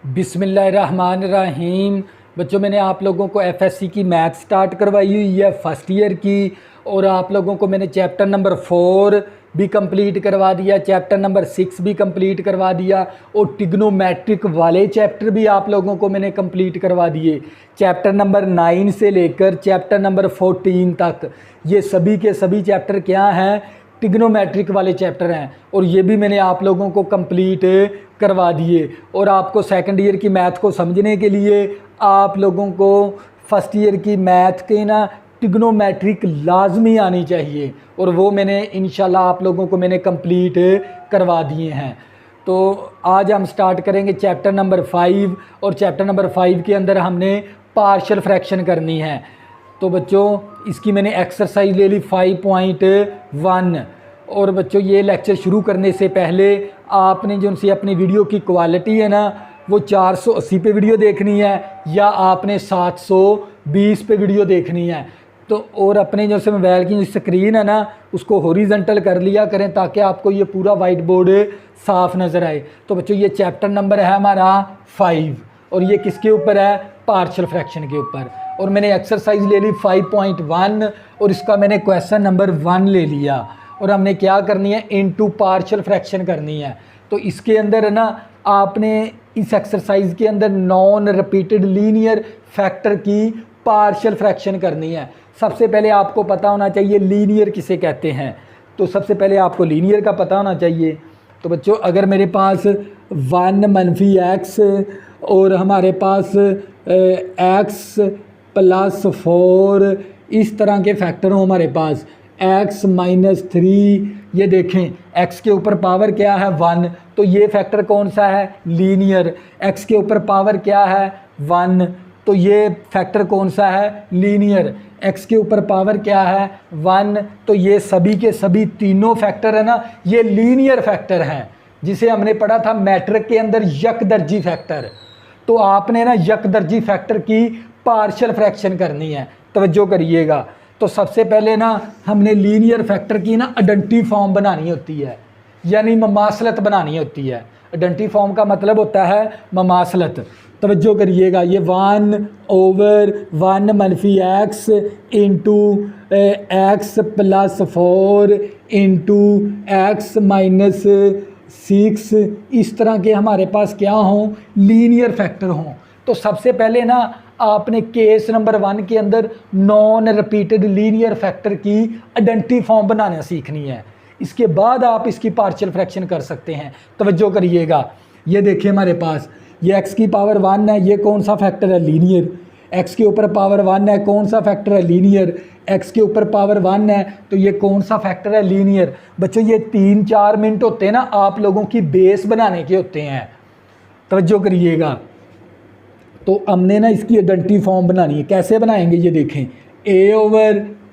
बिस्मिल्लाहिर्रहमानिर्रहीम। बच्चों, मैंने आप लोगों को एफएससी की मैथ स्टार्ट करवाई हुई है फर्स्ट ईयर की, और आप लोगों को मैंने चैप्टर नंबर 4 भी कंप्लीट करवा दिया, चैप्टर नंबर 6 भी कंप्लीट करवा दिया, और टिग्नोमेट्रिक वाले चैप्टर भी आप लोगों को मैंने कंप्लीट करवा दिए। चैप्टर नंबर 9 से लेकर चैप्टर नंबर 14 तक ये सभी के सभी चैप्टर क्या हैं? टिग्नोमेट्रिक वाले चैप्टर हैं, और ये भी मैंने आप लोगों को कंप्लीट करवा दिए। और आपको सेकंड ईयर की मैथ को समझने के लिए आप लोगों को फर्स्ट ईयर की मैथ के ना टिग्नोमेट्रिक लाजमी आनी चाहिए, और वो मैंने इंशाल्लाह आप लोगों को मैंने कंप्लीट करवा दिए हैं। तो आज हम स्टार्ट करेंगे चैप्टर नंबर 5, और चैप्टर नंबर 5 के अंदर हमने पार्शियल फ्रैक्शन करनी है। तो बच्चों, इसकी मैंने एक्सरसाइज ले ली 5.1। और बच्चों, ये लेक्चर शुरू करने से पहले आपने जो उनसे अपनी वीडियो की क्वालिटी है ना, वो 480 पे वीडियो देखनी है या आपने 720 पे वीडियो देखनी है। तो और अपने जो से मोबाइल की जो स्क्रीन है ना, उसको हॉरिजॉन्टल कर लिया करें ताकि आपको ये पूरा वाइट बोर्ड साफ नज़र आए। तो बच्चों, ये चैप्टर नंबर है हमारा 5, और ये किसके ऊपर है? पार्शियल फ्रैक्शन के ऊपर। और मैंने एक्सरसाइज ले ली 5.1, और इसका मैंने क्वेश्चन नंबर 1 ले लिया, और हमने क्या करनी है? इनटू पार्शियल फ्रैक्शन करनी है। तो इसके अंदर है ना, आपने इस एक्सरसाइज के अंदर नॉन रिपीटेड लीनियर फैक्टर की पार्शियल फ्रैक्शन करनी है। सबसे पहले आपको पता होना चाहिए लीनियर किसे कहते हैं। तो सबसे पहले आपको लीनियर का पता होना चाहिए। तो बच्चों, अगर मेरे पास 1-x और हमारे पास x + 4 इस तरह के फैक्टर हों हमारे पास, x - 3, ये देखें x के ऊपर पावर क्या है? 1, तो ये फैक्टर कौन सा है? लीनियर। x के ऊपर पावर क्या है? 1, तो ये फैक्टर कौन सा है? लीनियर। x के ऊपर पावर क्या है? 1, तो ये सभी के सभी तीनों फैक्टर है ना, ये लीनियर फैक्टर हैं, जिसे हमने पढ़ा था मैट्रिक के अंदर यकदर्जी फैक्टर। तो आपने ना यकदर्जी फैक्टर की पार्शियल फ्रैक्शन करनी है, तवज्जो करिएगा। तो सबसे पहले ना हमने लीनियर फैक्टर की ना आइडेंटिटी फॉर्म बनानी होती है, यानी ममासलत बनानी होती है। आइडेंटिटी फॉर्म का मतलब होता है ममासलत। तवज्जो करिएगा, ये 1/1-x into x + 4 into x - 6 इस तरह के हमारे पास क्या हों? लीनियर फैक्टर हों। तो सबसे पहले ना आपने केस नंबर 1 के अंदर नॉन रिपीटेड लीनियर फैक्टर की आइडेंटिटी फॉर्म बनाना सीखनी है। इसके बाद आप इसकी पार्शियल फ्रैक्शन कर सकते हैं। तवज्जो करिएगा, ये देखिए हमारे पास ये x की पावर 1 है, ये कौन सा फैक्टर है? लीनियर। x के ऊपर पावर 1 है, कौन सा फैक्टर है? लीनियर। x के ऊपर पावर 1 है, तो ये कौन सा फैक्टर है? लीनियर। बच्चों, ये 3-4 मिनट होते हैं ना आप लोगों की बेस बनाने के होते हैं। तवज्जो करिएगा। तो हमने ना इसकी आइडेंटिटी फॉर्म बनानी है। कैसे बनाएंगे? ये देखें, a/,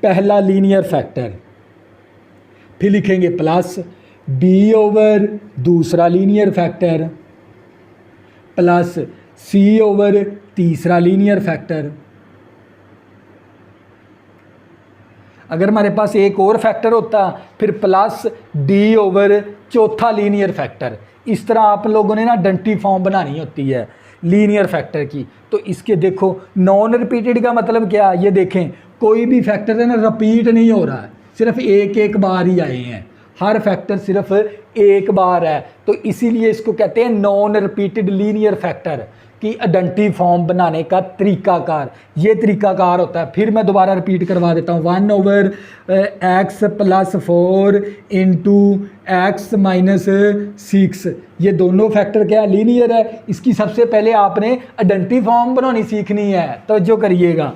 पहला लीनियर फैक्टर, फिर लिखेंगे प्लस b/, दूसरा लीनियर फैक्टर, प्लस c/, तीसरा लीनियर फैक्टर। अगर हमारे पास एक और फैक्टर होता, फिर प्लस d/, चौथा लीनियर फैक्टर। इस तरह आप लोगों ने ना आइडेंटिटी फॉर्म बनानी होती है लीनियर फैक्टर की। तो इसके देखो, नॉन रिपीटेड का मतलब क्या? ये देखें, कोई भी फैक्टर है ना रिपीट नहीं हो रहा है, सिर्फ एक बार ही आए हैं। हर फैक्टर सिर्फ एक बार है, तो इसीलिए इसको कहते हैं नॉन रिपीटेड लीनियर फैक्टर की आइडेंटिटी फॉर्म बनाने का तरीकाकार। ये तरीकाकार होता है। फिर मैं दोबारा रिपीट करवा देता हूँ, 1/x + 4 इंटू x - 6, ये दोनों फैक्टर क्या? लीनियर है। इसकी सबसे पहले आपने आइडेंटिटी फॉर्म बनानी सीखनी है। तवज्जो करिएगा,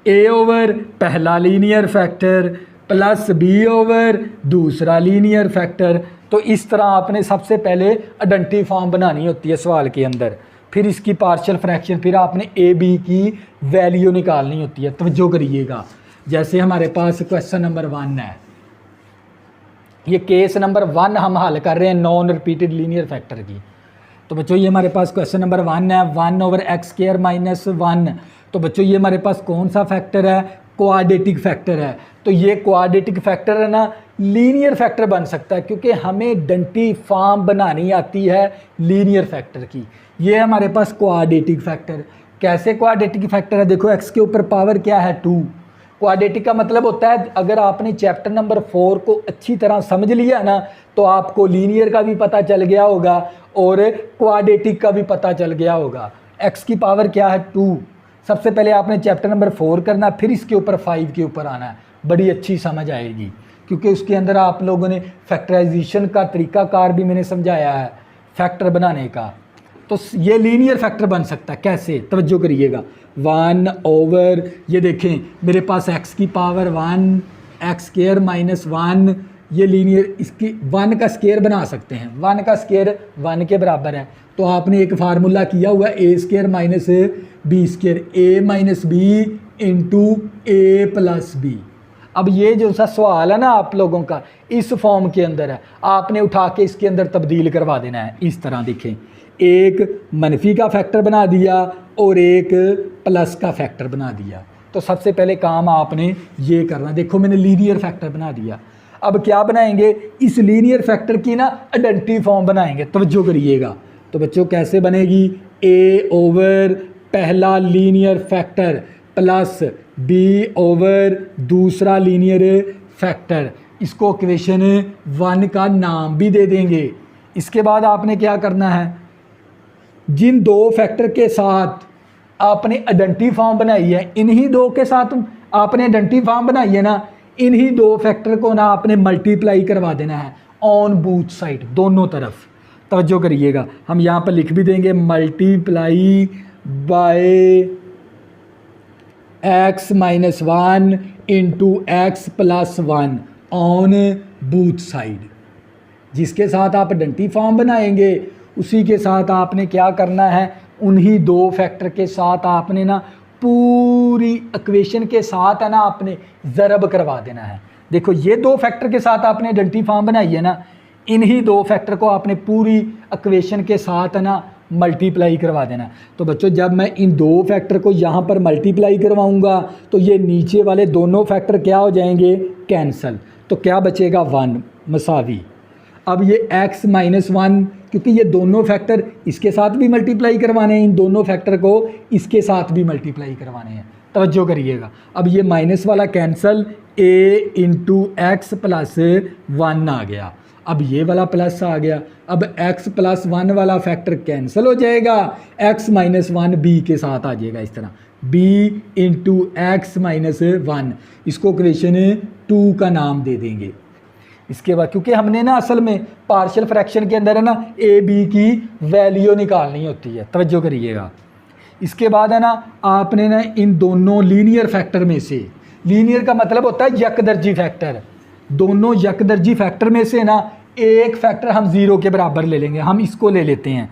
a/, पहला लीनियर फैक्टर, प्लस b/, दूसरा लीनियर फैक्टर। तो इस तरह आपने सबसे पहले आइडेंटिटी फॉर्म बनानी होती है सवाल के अंदर। फिर इसकी पार्शियल फ्रैक्शन, फिर आपने a/b की वैल्यू निकालनी होती है। तवज्जो करिएगा, जैसे हमारे पास क्वेश्चन नंबर 1 है, ये केस नंबर 1 हम हल कर रहे हैं नॉन रिपीटेड लीनियर फैक्टर की। तो बच्चों, ये हमारे पास क्वेश्चन नंबर 1 है, 1/x² - 1। तो बच्चों, ये हमारे पास कौन सा फैक्टर है? क्वाड्रेटिक फैक्टर है। तो ये क्वाड्रेटिक फैक्टर है ना, लीनियर फैक्टर बन सकता है, क्योंकि हमें आइडेंटिटी फॉर्म बनानी आती है लीनियर फैक्टर की। ये हमारे पास क्वाड्रेटिक फैक्टर। कैसे क्वाड्रेटिक फैक्टर है? देखो x के ऊपर पावर क्या है 2। क्वाड्रेटिक का मतलब होता है अगर आपने चैप्टर नंबर 4 को अच्छी तरह समझ लिया ना, तो आपको लीनियर का भी पता चल गया होगा और क्वाड्रेटिक का भी पता चल गया होगा। x की पावर क्या है 2। सबसे पहले आपने चैप्टर नंबर 4 करना, फिर इसके ऊपर 5 के ऊपर आना है। बड़ी अच्छी समझ आएगी, क्योंकि उसके अंदर आप लोगों ने फैक्टराइजेशन का तरीकाकार भी मैंने समझाया है, फैक्टर बनाने का। तो ये लीनियर फैक्टर बन सकता है। कैसे? तवज्जो करिएगा। 1 ओवर, ये देखें मेरे पास x की पावर 1, एक्स स्क्वायर माइनस 1, ये लीनियर, इसकी 1 का स्क्वायर बना सकते हैं। 1 का स्क्वायर 1 के बराबर है। तो आपने एक फार्मूला किया हुआ ए स्क्वायर माइनस बी स्क्वायर, ए माइनस बी इंटू ए प्लस बी। अब ये जो सा सवाल है ना आप लोगों का, इस फॉर्म के अंदर है, आपने उठा के इसके अंदर तब्दील करवा देना है। इस तरह देखें, एक मनफी का फैक्टर बना दिया और एक प्लस का फैक्टर बना दिया। तो सबसे पहले काम आपने ये करना। देखो मैंने लीनियर फैक्टर बना दिया। अब क्या बनाएंगे? इस लीनियर फैक्टर की ना आइडेंटिटी फॉर्म बनाएंगे। तवज्जो करिएगा। तो बच्चों कैसे बनेगी? a ओवर पहला linear factor plus b over दूसरा लीनियर फैक्टर। इसको इक्वेशन 1 का नाम भी दे देंगे। इसके बाद आपने क्या करना है? जिन दो फैक्टर के साथ आपने आइडेंटिटी फॉर्म बनाई है, इन्हीं दो के साथ आपने आइडेंटिटी फॉर्म बनाई है ना, इन्हीं दो फैक्टर को ना आपने मल्टीप्लाई करवा देना है ऑन बोथ साइड, दोनों तरफ। तवज्जो करिएगा, हम यहाँ पर लिख भी देंगे multiply by x minus 1 into x plus 1 on both side. जिसके साथ आप आइडेंटिटी फॉर्म बनाएंगे उसी के साथ आपने क्या करना है? उन्हीं दो फैक्टर के साथ आपने ना पूरी इक्वेशन के साथ है ना आपने ज़रब करवा देना है। देखो ये दो फैक्टर के साथ आपने आइडेंटिटी फॉर्म बनाई है ना, इन्हीं दो फैक्टर को आपने पूरी इक्वेशन के साथ है ना मल्टीप्लाई करवा देना। तो बच्चों जब मैं इन दो फैक्टर को यहाँ पर मल्टीप्लाई करवाऊँगा तो ये नीचे वाले दोनों फैक्टर क्या हो जाएंगे? कैंसल। तो क्या बचेगा? 1 मसावी। अब ये x माइनस 1, क्योंकि ये दोनों फैक्टर इसके साथ भी मल्टीप्लाई करवाने हैं, इन दोनों फैक्टर को इसके साथ भी मल्टीप्लाई करवाने हैं। तवज्जो करिएगा। अब ये माइनस वाला cancel, a into x plus 1 आ गया। अब ये वाला प्लस आ गया। अब x प्लस 1 वाला फैक्टर कैंसिल हो जाएगा, x माइनस 1 b के साथ आ जाएगा। इस तरह b इंटू एक्स माइनस 1, इसको इक्वेशन 2 का नाम दे देंगे। इसके बाद क्योंकि हमने ना असल में पार्शियल फ्रैक्शन के अंदर है ना ए बी की वैल्यू निकालनी होती है। तवज्जो करिएगा। इसके बाद है ना आपने ना इन दोनों लीनियर फैक्टर में से, लीनियर का मतलब होता है यकदर्जी फैक्टर, दोनों यकदर्जी फैक्टर में से ना एक फैक्टर हम 0 के बराबर ले लेंगे। हम इसको ले लेते हैं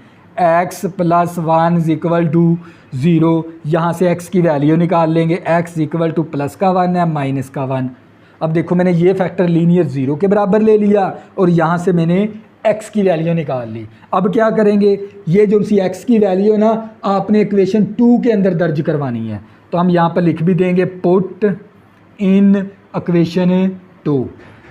x plus 1 is equal to 0। यहाँ से x की वैल्यू निकाल लेंगे, x इक्वल टू प्लस का 1 है माइनस का 1। अब देखो मैंने ये फैक्टर लीनियर 0 के बराबर ले लिया और यहाँ से मैंने x की वैल्यू निकाल ली। अब क्या करेंगे? ये जो सी x की वैल्यू ना आपने इक्वेशन 2 के अंदर दर्ज करवानी है। तो हम यहाँ पर लिख भी देंगे पुट इन इक्वेशन 2।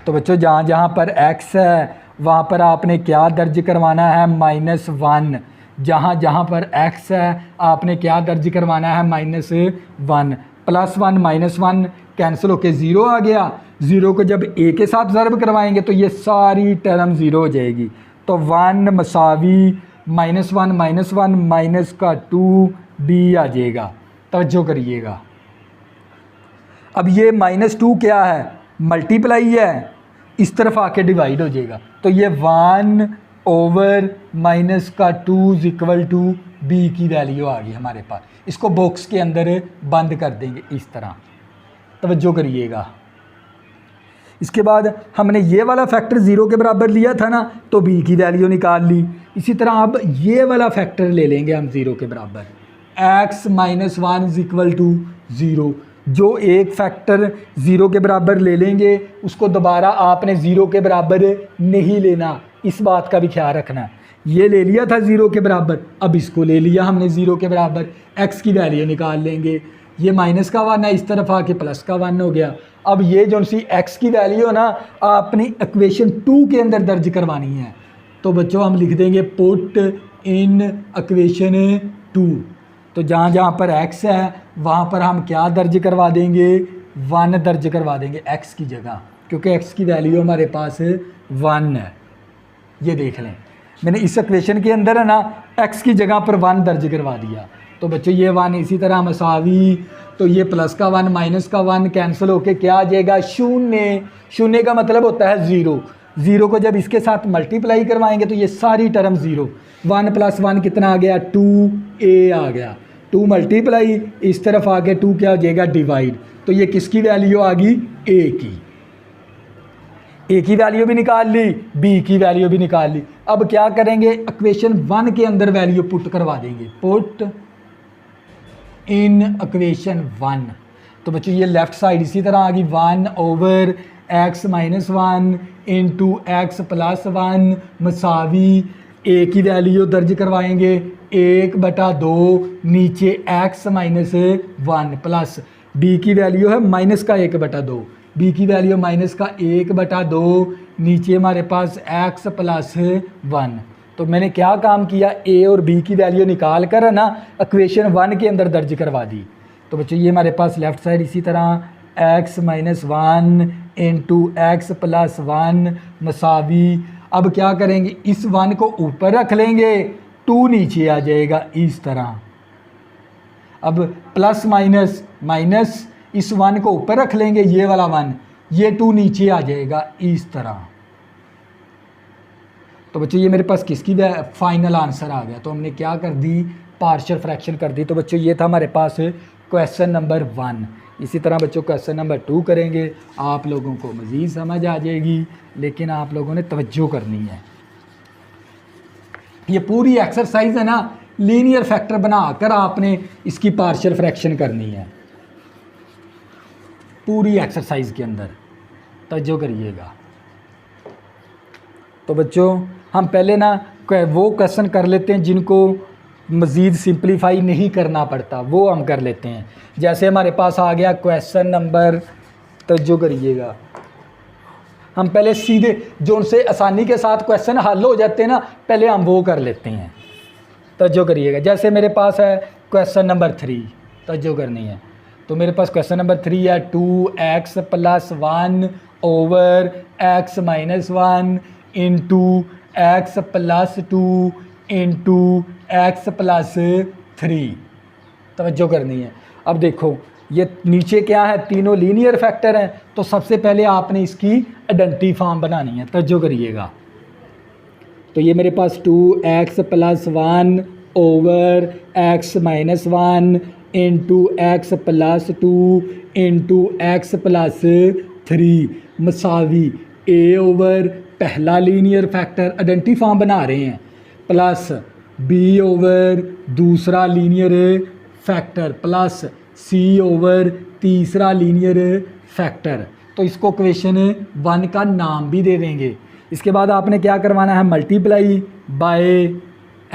तो बच्चों जहाँ जहाँ पर x है वहाँ पर आपने क्या दर्ज करवाना है? -1। जहाँ जहाँ पर x है आपने क्या दर्ज करवाना है? -1। +1 -1 कैंसिल होके 0 आ गया। 0 को जब a के साथ ज़रब करवाएंगे तो ये सारी टर्म 0 हो जाएगी। तो 1 मसावी -1 -1 माइनस का 2b आ जाएगा। तवज्जो करिएगा। अब ये -2 क्या है? मल्टीप्लाई है, इस तरफ आके डिवाइड हो जाएगा। तो ये 1 ओवर माइनस का 2 इज इक्वल टू b की वैल्यू आ गई हमारे पास। इसको बॉक्स के अंदर बंद कर देंगे इस तरह। तवज्जो करिएगा। इसके बाद हमने ये वाला फैक्टर 0 के बराबर लिया था ना, तो b की वैल्यू निकाल ली। इसी तरह अब ये वाला फैक्टर ले लेंगे हम 0 के बराबर, x minus 1 is equal to 0। जो एक फैक्टर 0 के बराबर ले लेंगे उसको दोबारा आपने 0 के बराबर नहीं लेना, इस बात का भी ख्याल रखना। ये ले लिया था 0 के बराबर, अब इसको ले लिया हमने 0 के बराबर, x की वैल्यू निकाल लेंगे। ये माइनस का 1 है, इस तरफ आके प्लस का 1 हो गया। अब ये जो सी x की वैल्यू है ना आपने इक्वेशन 2 के अंदर दर्ज करवानी है। तो बच्चों हम लिख देंगे पुट इन इक्वेशन 2। तो जहाँ जहाँ पर x है वहाँ पर हम क्या दर्ज करवा देंगे, 1 दर्ज करवा देंगे x की जगह, क्योंकि x की वैल्यू हमारे पास 1 है। ये देख लें मैंने इस इक्वेशन के अंदर है ना x की जगह पर 1 दर्ज करवा दिया। तो बच्चों ये 1 इसी तरह मसावी, तो ये प्लस का 1 माइनस का 1 कैंसिल होके क्या आ जाएगा, शून्य। शून्य का मतलब होता है 0। 0 को जब इसके साथ मल्टीप्लाई करवाएंगे तो ये सारी टर्म 0। 1 + 1 कितना आ गया, 2a आ गया। 2 मल्टीप्लाई इस तरफ आके 2 क्या हो जाएगा, डिवाइड। तो ये किसकी वैल्यू आ गई, a की। a की वैल्यू भी निकाल ली, b की वैल्यू भी निकाल ली। अब क्या करेंगे, इक्वेशन 1 के अंदर वैल्यू पुट करवा देंगे, पुट इन इक्वेशन 1। तो बच्चों ये लेफ्ट साइड इसी तरह आ गई, 1/x - 1 इंटू x + 1 मसावी a की वैल्यू दर्ज करवाएंगे 1/2 नीचे x - 1 प्लस b की वैल्यू है -1/2, b की वैल्यू -1/2 नीचे हमारे पास x + 1। तो मैंने क्या काम किया, a और b की वैल्यू निकाल कर ना इक्वेशन 1 के अंदर दर्ज करवा दी। तो बच्चों ये हमारे पास लेफ़्ट साइड इसी तरह x - 1 इंटू x + 1 मसावी। अब क्या करेंगे, इस 1 को ऊपर रख लेंगे, 2 नीचे आ जाएगा इस तरह। अब प्लस माइनस माइनस, इस 1 को ऊपर रख लेंगे, ये वाला 1, ये 2 नीचे आ जाएगा इस तरह। तो बच्चों ये मेरे पास किसकी फाइनल आंसर आ गया। तो हमने क्या कर दी, पार्शियल फ्रैक्शन कर दी। तो बच्चों ये था हमारे पास क्वेश्चन नंबर 1। इसी तरह बच्चों क्वेश्चन नंबर 2 करेंगे, आप लोगों को मज़ीद समझ आ जाएगी, लेकिन आप लोगों ने तवज्जो करनी है। ये पूरी एक्सरसाइज है ना लीनियर फैक्टर बनाकर आपने इसकी पार्शियल फ्रैक्शन करनी है पूरी एक्सरसाइज के अंदर, तवज्जो करिएगा। तो बच्चों हम पहले ना वो क्वेश्चन कर लेते हैं जिनको मज़ीद सिंप्लीफाई नहीं करना पड़ता, वो हम कर लेते हैं। जैसे हमारे पास आ गया क्वेश्चन नंबर, तवज्जो करिएगा, हम पहले सीधे जो उनसे आसानी के साथ क्वेश्चन हल हो जाते हैं ना, पहले हम वो कर लेते हैं। तवज्जो करिएगा। जैसे मेरे पास है क्वेश्चन नंबर 3, तवज्जो करनी है। तो मेरे पास क्वेश्चन नंबर 3 है 2x + 1 over x - 1 into x + 2 into x + 3। तवज्जो करनी है। अब देखो ये नीचे क्या है, तीनों लीनियर फैक्टर हैं। तो सबसे पहले आपने इसकी आइडेंटिटी फॉर्म बनानी है, तवज्जो करिएगा। तो ये मेरे पास 2x + 1 over x - 1 into x + 2 into x + 3 मसावी a ओवर पहला लीनियर फैक्टर आइडेंटिटी फॉर्म बना रहे हैं, प्लस b ओवर दूसरा linear factor plus c over तीसरा लीनियर फैक्टर। तो इसको क्वेश्चन 1 का नाम भी दे देंगे। इसके बाद आपने क्या करवाना है, multiply by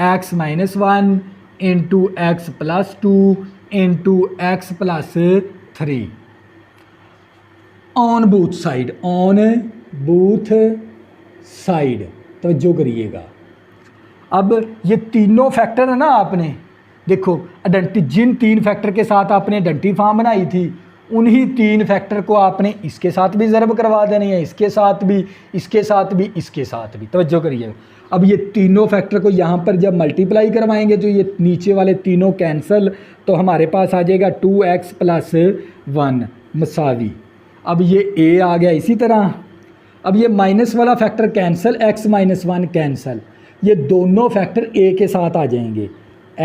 x - 1 into x + 2 into x + 3 on both side, on both side. तवज्जो करिएगा। अब ये तीनों फैक्टर है ना, आपने देखो आइडेंटिटी, जिन 3 फैक्टर के साथ आपने आइडेंटिटी फॉर्म बनाई थी उन्हीं 3 फैक्टर को आपने इसके साथ भी ज़रब करवा देनी है, इसके साथ भी, इसके साथ भी, इसके साथ भी। तवज्जो करिएगा। अब ये तीनों फैक्टर को यहाँ पर जब मल्टीप्लाई करवाएंगे तो ये नीचे वाले तीनों कैंसिल, तो हमारे पास आ जाएगा 2x + 1 मसावी। अब ये a आ गया इसी तरह। अब ये माइनस वाला फैक्टर कैंसिल, x - 1 कैंसिल, ये दोनों फैक्टर a के साथ आ जाएंगे,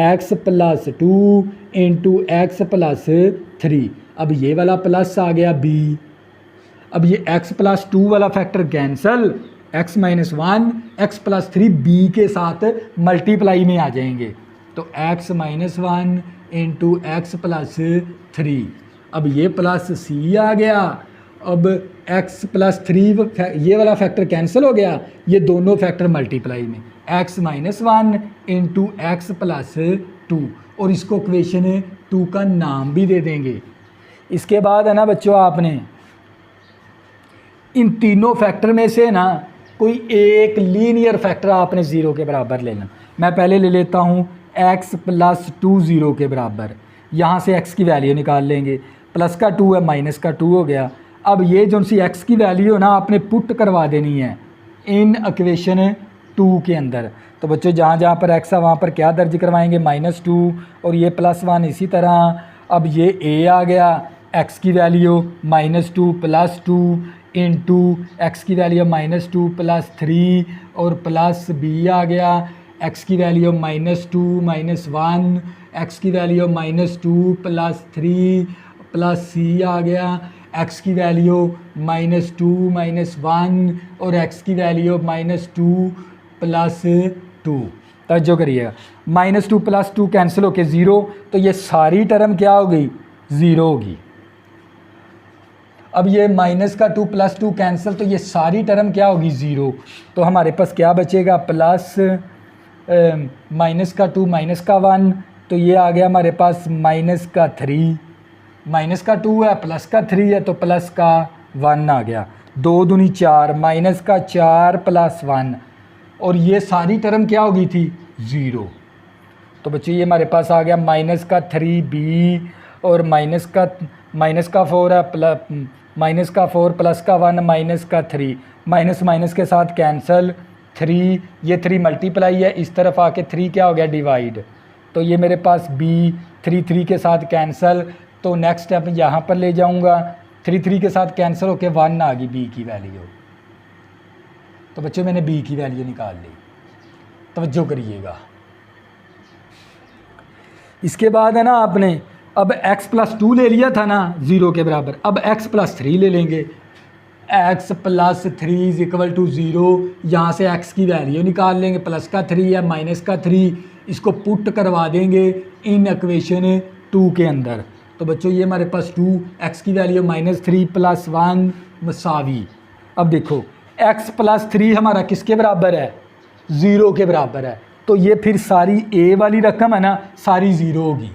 x + 2 इंटू x + 3। अब ये वाला प्लस आ गया b। अब ये x + 2 वाला factor cancel, x - 1 x + 3 b के साथ मल्टीप्लाई में आ जाएंगे, तो x - 1 इंटू x + 3। अब ये प्लस c आ गया। अब x + 3 ये वाला फैक्टर कैंसिल हो गया, ये दोनों फैक्टर मल्टीप्लाई में, x - 1 इंटू x + 2 और इसको इक्वेशन 2 का नाम भी दे देंगे। इसके बाद है ना बच्चों, आपने इन तीनों फैक्टर में से ना कोई एक लीनियर फैक्टर आपने 0 के बराबर लेना। मैं पहले ले लेता हूँ x + 2 0 के बराबर। यहाँ से x की वैल्यू निकाल लेंगे, प्लस का 2 है माइनस का 2 हो गया। अब ये जो सी x की वैल्यू ना आपने पुट करवा देनी है इन इक्वेशन 2 के अंदर। तो बच्चों जहाँ जहाँ पर x है वहाँ पर क्या दर्ज करवाएंगे, -2 और ये +1 इसी तरह। अब ये a आ गया, x की वैल्यू -2 + 2 इंटू एक्स की वैल्यू -2 + 3 और प्लस b आ गया, x की वैल्यू -2 -1, x की वैल्यू -2 + 3 प्लस c आ गया, x की वैल्यू -2 -1 और x की वैल्यू -2 + 2। तवज्जो करिएगा, -2 + 2 कैंसिल होके 0, तो ये सारी टर्म क्या हो गई, 0 होगी। अब ये -2 + 2 कैंसिल, तो ये सारी टर्म क्या होगी, 0। तो हमारे पास क्या बचेगा, प्लस -2 -1, तो ये आ गया हमारे पास -3, -2 है +3 है तो +1 आ गया, 2 दूनी 4, -4 + 1 और ये सारी टर्म क्या हो गई थी, 0। तो बच्चों ये हमारे पास आ गया -3b और -4 है -4 +1 -3, माइनस के साथ कैंसल, 3 ये 3 मल्टीप्लाई है, इस तरफ आके 3 क्या हो गया, डिवाइड। तो ये मेरे पास b 3 के साथ कैंसल, तो नेक्स्ट स्टेप यहाँ पर ले जाऊँगा, 3 के साथ कैंसिल होके 1 आ गई b की वैल्यू। तो बच्चों मैंने b की वैल्यू निकाल ली, तवज्जो करिएगा। इसके बाद है ना आपने अब x + 2 ले लिया था ना 0 के बराबर, अब x + 3 ले लेंगे, x + 3 = 0। यहाँ से x की वैल्यू निकाल लेंगे, प्लस का 3 है -3, इसको पुट करवा देंगे इन इक्वेशन 2 के अंदर। तो बच्चों ये हमारे पास 2, x की वैल्यू -3 + 1 = अब देखो x + 3 हमारा किसके बराबर है, 0 के बराबर है। तो ये फिर सारी a वाली रकम है ना, सारी 0 होगी।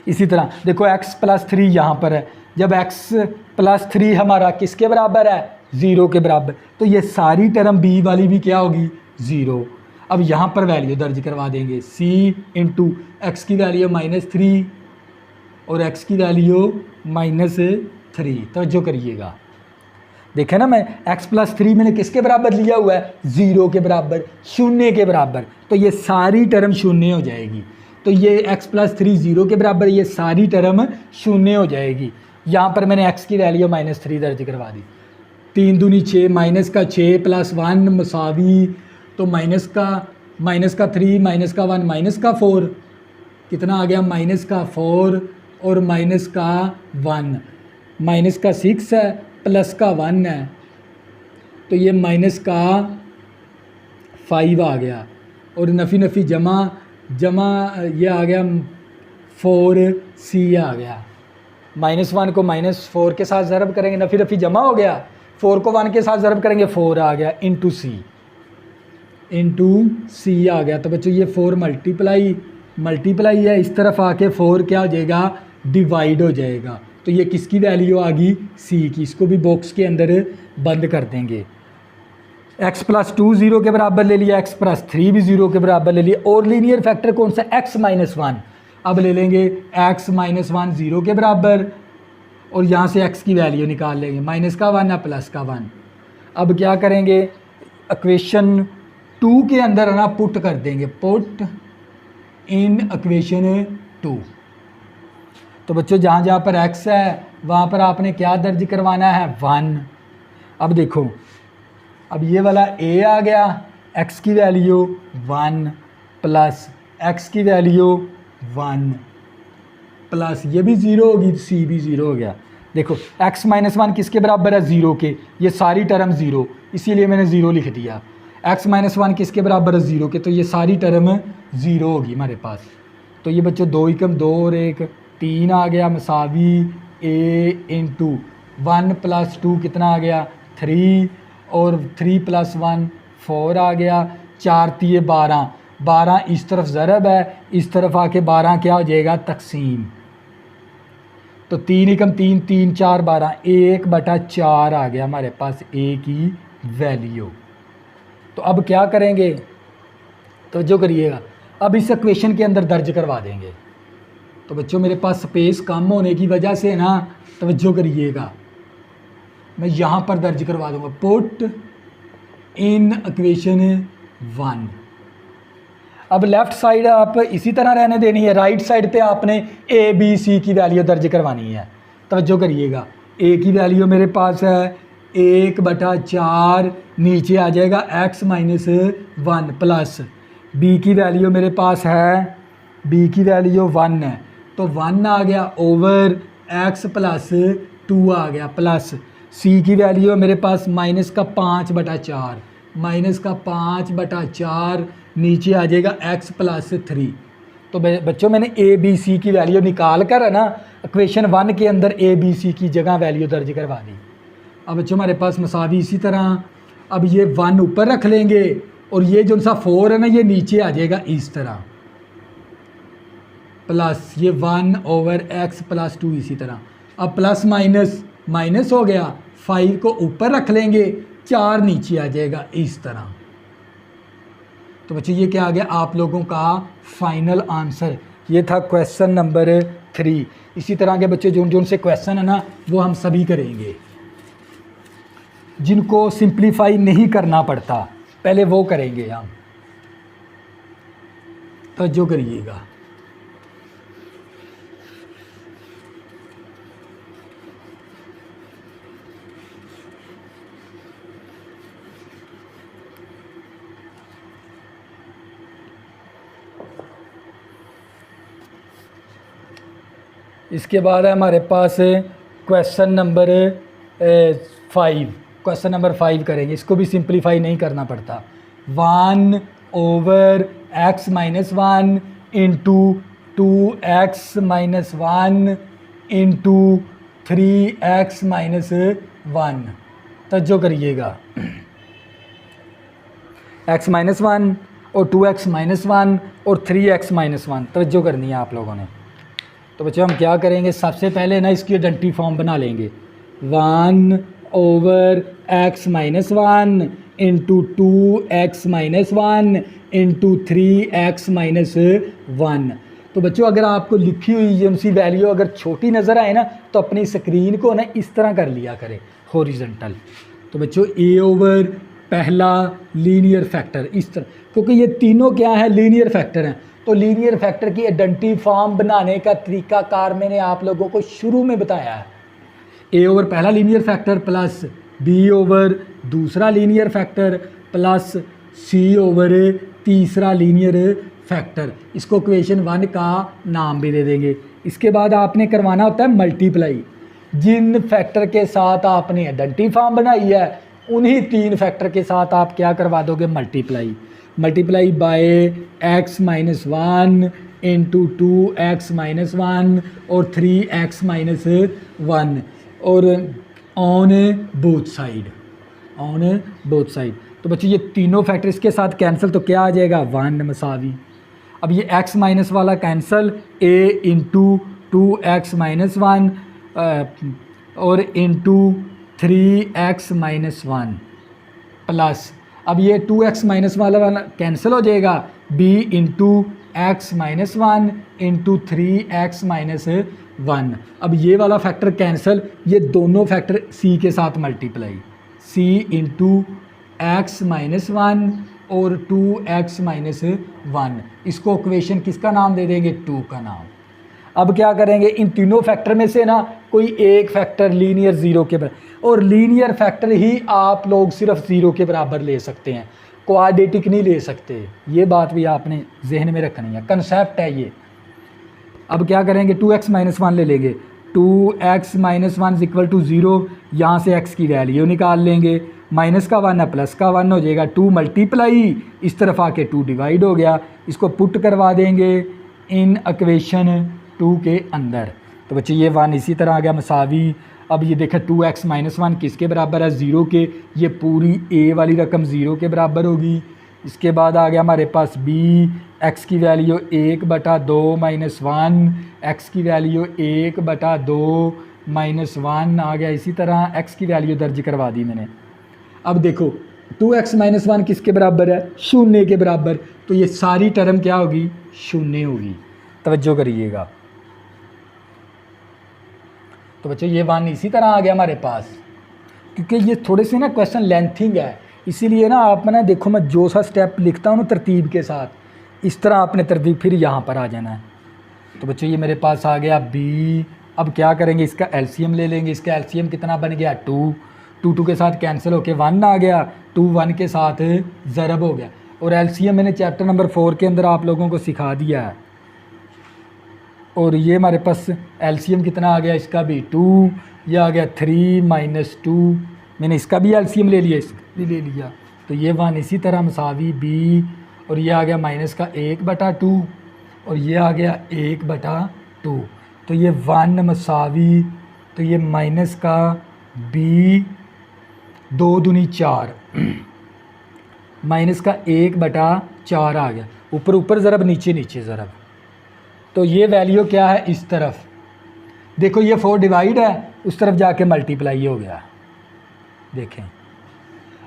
इसी तरह देखो x + 3 यहाँ पर है, जब x + 3 हमारा किसके बराबर है, 0 के बराबर, तो ये सारी टर्म b वाली भी क्या होगी, 0। अब यहाँ पर वैल्यू दर्ज करवा देंगे, c × x की वैल्यू -3 और x की वैल्यू -3। तवज्जो करिएगा, देखें ना मैं x + 3 मैंने किसके बराबर लिया हुआ है, 0 के बराबर, 0 के बराबर, तो ये सारी टर्म 0 हो जाएगी। तो ये x + 3 0 के बराबर, ये सारी टर्म 0 हो जाएगी। यहाँ पर मैंने x की वैल्यू -3 दर्ज करवा दी, 3 दूनी 6, -6 + 1 = तो -3 -1 कितना आ गया, -4 और -1, -6 है +1 है, तो ये -5 आ गया और नफ़ी नफ़ी जमा ये आ गया 4c आ गया। -1 को -4 के साथ ज़रब करेंगे, नफ़ी नफ़ी जमा हो गया, 4 को 1 के साथ ज़रब करेंगे 4 आ गया, इंटू c आ गया। तो बच्चों ये 4 मल्टीप्लाई है, इस तरफ आके 4 क्या हो जाएगा, डिवाइड हो जाएगा। तो ये किसकी वैल्यू आ गई, c की। इसको भी बॉक्स के अंदर बंद कर देंगे। x + 2 0 के बराबर ले लिया, x + 3 भी 0 के बराबर ले लिया, और लीनियर फैक्टर कौन सा, x - 1। अब ले लेंगे x - 1 0 के बराबर और यहाँ से x की वैल्यू निकाल लेंगे, -1 है +1। अब क्या करेंगे, इक्वेशन 2 के अंदर है ना पुट कर देंगे, पुट इन इक्वेशन 2। तो बच्चों जहाँ जहाँ पर x है वहाँ पर आपने क्या दर्ज करवाना है, 1। अब देखो, अब ये वाला a आ गया, x की वैल्यू 1 प्लस x की वैल्यू 1 प्लस ये भी 0 होगी, c भी 0 हो गया। देखो x - 1 किसके बराबर है, 0 के, ये सारी टर्म 0, इसीलिए मैंने 0 लिख दिया। x - 1 किसके बराबर है, 0 के, तो ये सारी टर्म 0 होगी हमारे पास। तो ये बच्चों 2 × 2 और 1 3 आ गया, = a × 1 + 2 कितना आ गया, 3 और 3 + 1 4 आ गया, 4 × 3 12 12 इस तरफ ज़रब है, इस तरफ आके 12 क्या हो जाएगा तकसीम। तो 3 एकम 3, 3 4 12, 1/4 आ गया हमारे पास ए की वैल्यू। तो अब क्या करेंगे, तो जो करिएगा अब इस इक्वेशन के अंदर दर्ज करवा देंगे। तो बच्चों मेरे पास स्पेस कम होने की वजह से ना, तवज्जो करिएगा, मैं यहाँ पर दर्ज करवा दूंगा पुट इन इक्वेशन 1। अब लेफ़्ट साइड आप इसी तरह रहने देनी है, राइट साइड पे आपने ए बी सी की वैल्यू दर्ज करवानी है। तवज्जो करिएगा, ए की वैल्यू मेरे पास है 1/4, नीचे आ जाएगा x-1 प्लस बी की वैल्यू मेरे पास है, बी की वैल्यू 1 है तो 1 आ गया ओवर x प्लस 2 आ गया प्लस सी की वैल्यू मेरे पास -5/4, -5/4 नीचे आ जाएगा x प्लस 3। तो बच्चों मैंने ए बी सी की वैल्यू निकाल कर है ना इक्वेशन 1 के अंदर ए बी सी की जगह वैल्यू दर्ज करवा दी। अब बच्चों हमारे पास मसावी इसी तरह, अब ये 1 ऊपर रख लेंगे और ये जो सा 4 है ना ये नीचे आ जाएगा इस तरह, प्लस ये 1 ओवर x प्लस 2 इसी तरह। अब प्लस माइनस माइनस हो गया, 5 को ऊपर रख लेंगे, 4 नीचे आ जाएगा इस तरह। तो बच्चों ये क्या आ गया आप लोगों का फाइनल आंसर। ये था क्वेश्चन नंबर 3। इसी तरह के बच्चे जो से क्वेश्चन है ना वो हम सभी करेंगे, जिनको सिंप्लीफाई नहीं करना पड़ता पहले वो करेंगे हम। तो जो करिएगा, इसके बाद है हमारे पास क्वेश्चन नंबर 5। क्वेश्चन नंबर 5 करेंगे, इसको भी सिंप्लीफाई नहीं करना पड़ता। 1 over x-1 into 2x-1 into 3x-1। तो जो करिएगा x-1 और 2x-1 और 3x-1 तो जो करनी है आप लोगों ने। तो बच्चों हम क्या करेंगे, सबसे पहले ना इसकी आइडेंटिटी फॉर्म बना लेंगे। 1 over x-1 into 2x-1 into 3x-1। तो बच्चों अगर आपको लिखी हुई उनकी वैल्यू अगर छोटी नज़र आए ना तो अपनी स्क्रीन को ना इस तरह कर लिया करें हॉरिजॉन्टल। तो बच्चों a ओवर पहला लीनियर फैक्टर इस तरह, क्योंकि ये तीनों क्या है लीनियर फैक्टर हैं। तो लीनियर फैक्टर की आइडेंटिटी फॉर्म बनाने का तरीकाकार मैंने आप लोगों को शुरू में बताया है। a ओवर पहला linear factor plus b over दूसरा linear factor plus c over तीसरा लीनियर फैक्टर। इसको इक्वेशन 1 का नाम भी दे देंगे। इसके बाद आपने करवाना होता है मल्टीप्लाई। जिन फैक्टर के साथ आपने आइडेंटिटी फॉर्म बनाई है उन्हीं 3 फैक्टर के साथ आप क्या करवा दोगे multiply. Multiply by x-1 into 2x-1 और 3x-1 और on both side, on both side. तो बच्चों ये तीनों फैक्टर इसके साथ कैंसिल, तो क्या आ जाएगा 1 मसावी। अब ये x माइनस वाला कैंसिल, a इंटू 2x-1 और इंटू 3x-1 प्लस, अब ये 2x- वाला कैंसिल हो जाएगा, b into x-1 into 3x-1। अब ये वाला फैक्टर कैंसिल, ये दोनों फैक्टर c के साथ मल्टीप्लाई, c इंटू x-1 और 2x-1। इसको इक्वेशन किसका नाम दे देंगे 2 का नाम। अब क्या करेंगे, इन तीनों फैक्टर में से ना कोई एक फैक्टर लीनियर 0 के बराबर, और लीनियर फैक्टर ही आप लोग सिर्फ 0 के बराबर ले सकते हैं, क्वाड्रेटिक नहीं ले सकते। ये बात भी आपने जहन में रखनी है, कंसेप्ट है ये। अब क्या करेंगे 2x-1 ले लेंगे, 2x-1 इक्वल टू 0, यहाँ से x की वैल्यू निकाल लेंगे, माइनस का 1 है प्लस का 1 हो जाएगा, 2 मल्टीप्लाई इस तरफ आके 2 डिवाइड हो गया, इसको पुट करवा देंगे इन इक्वेशन 2 के अंदर। तो बच्चे ये 1 इसी तरह आ गया मसावी। अब ये देखें 2x-1 किसके बराबर है 0 के, ये पूरी a वाली रकम 0 के बराबर होगी, इसके बाद आ गया हमारे पास बी, एक्स की वैल्यू 1/2 माइनस 1, एक्स की वैल्यू 1/2 माइनस 1 आ गया। इसी तरह एक्स की वैल्यू दर्ज करवा दी मैंने। अब देखो 2x माइनस 1 किसके बराबर है? शून्य के बराबर। तो ये सारी टर्म क्या होगी? शून्य होगी। तवज्जो करिएगा। तो बच्चों ये 1 इसी तरह आ गया हमारे पास, क्योंकि ये थोड़े से ना क्वेश्चन लेंथिंग है, इसीलिए ना आप ना देखो मैं जो सा स्टेप लिखता हूँ ना तरतीब के साथ, इस तरह आपने तरतीब फिर यहाँ पर आ जाना है। तो बच्चों ये मेरे पास आ गया बी। अब क्या करेंगे? इसका एलसीएम ले लेंगे। इसका एलसीएम कितना बन गया? 2 के साथ कैंसिल होके 1 आ गया, 2 1 के साथ ज़रब हो गया। और एलसीएम मैंने चैप्टर नंबर 4 के अंदर आप लोगों को सिखा दिया है। और ये हमारे पास एलसीएम कितना आ गया? इसका भी 2, ये आ गया 3 माइनस 2। मैंने इसका भी एलसीएम ले लिया, इसका भी ले लिया। तो ये 1 इसी तरह मसावी बी, और ये आ गया माइनस का 1/2, और ये आ गया 1/2। तो ये 1 मसावी, तो ये माइनस का बी 2 दूनी 4 माइनस का 1/4 आ गया। ऊपर ऊपर ज़रब, नीचे नीचे ज़रब। तो ये वैल्यू क्या है? इस तरफ देखो, ये 4 डिवाइड है, उस तरफ जाके मल्टीप्लाई हो गया। देखें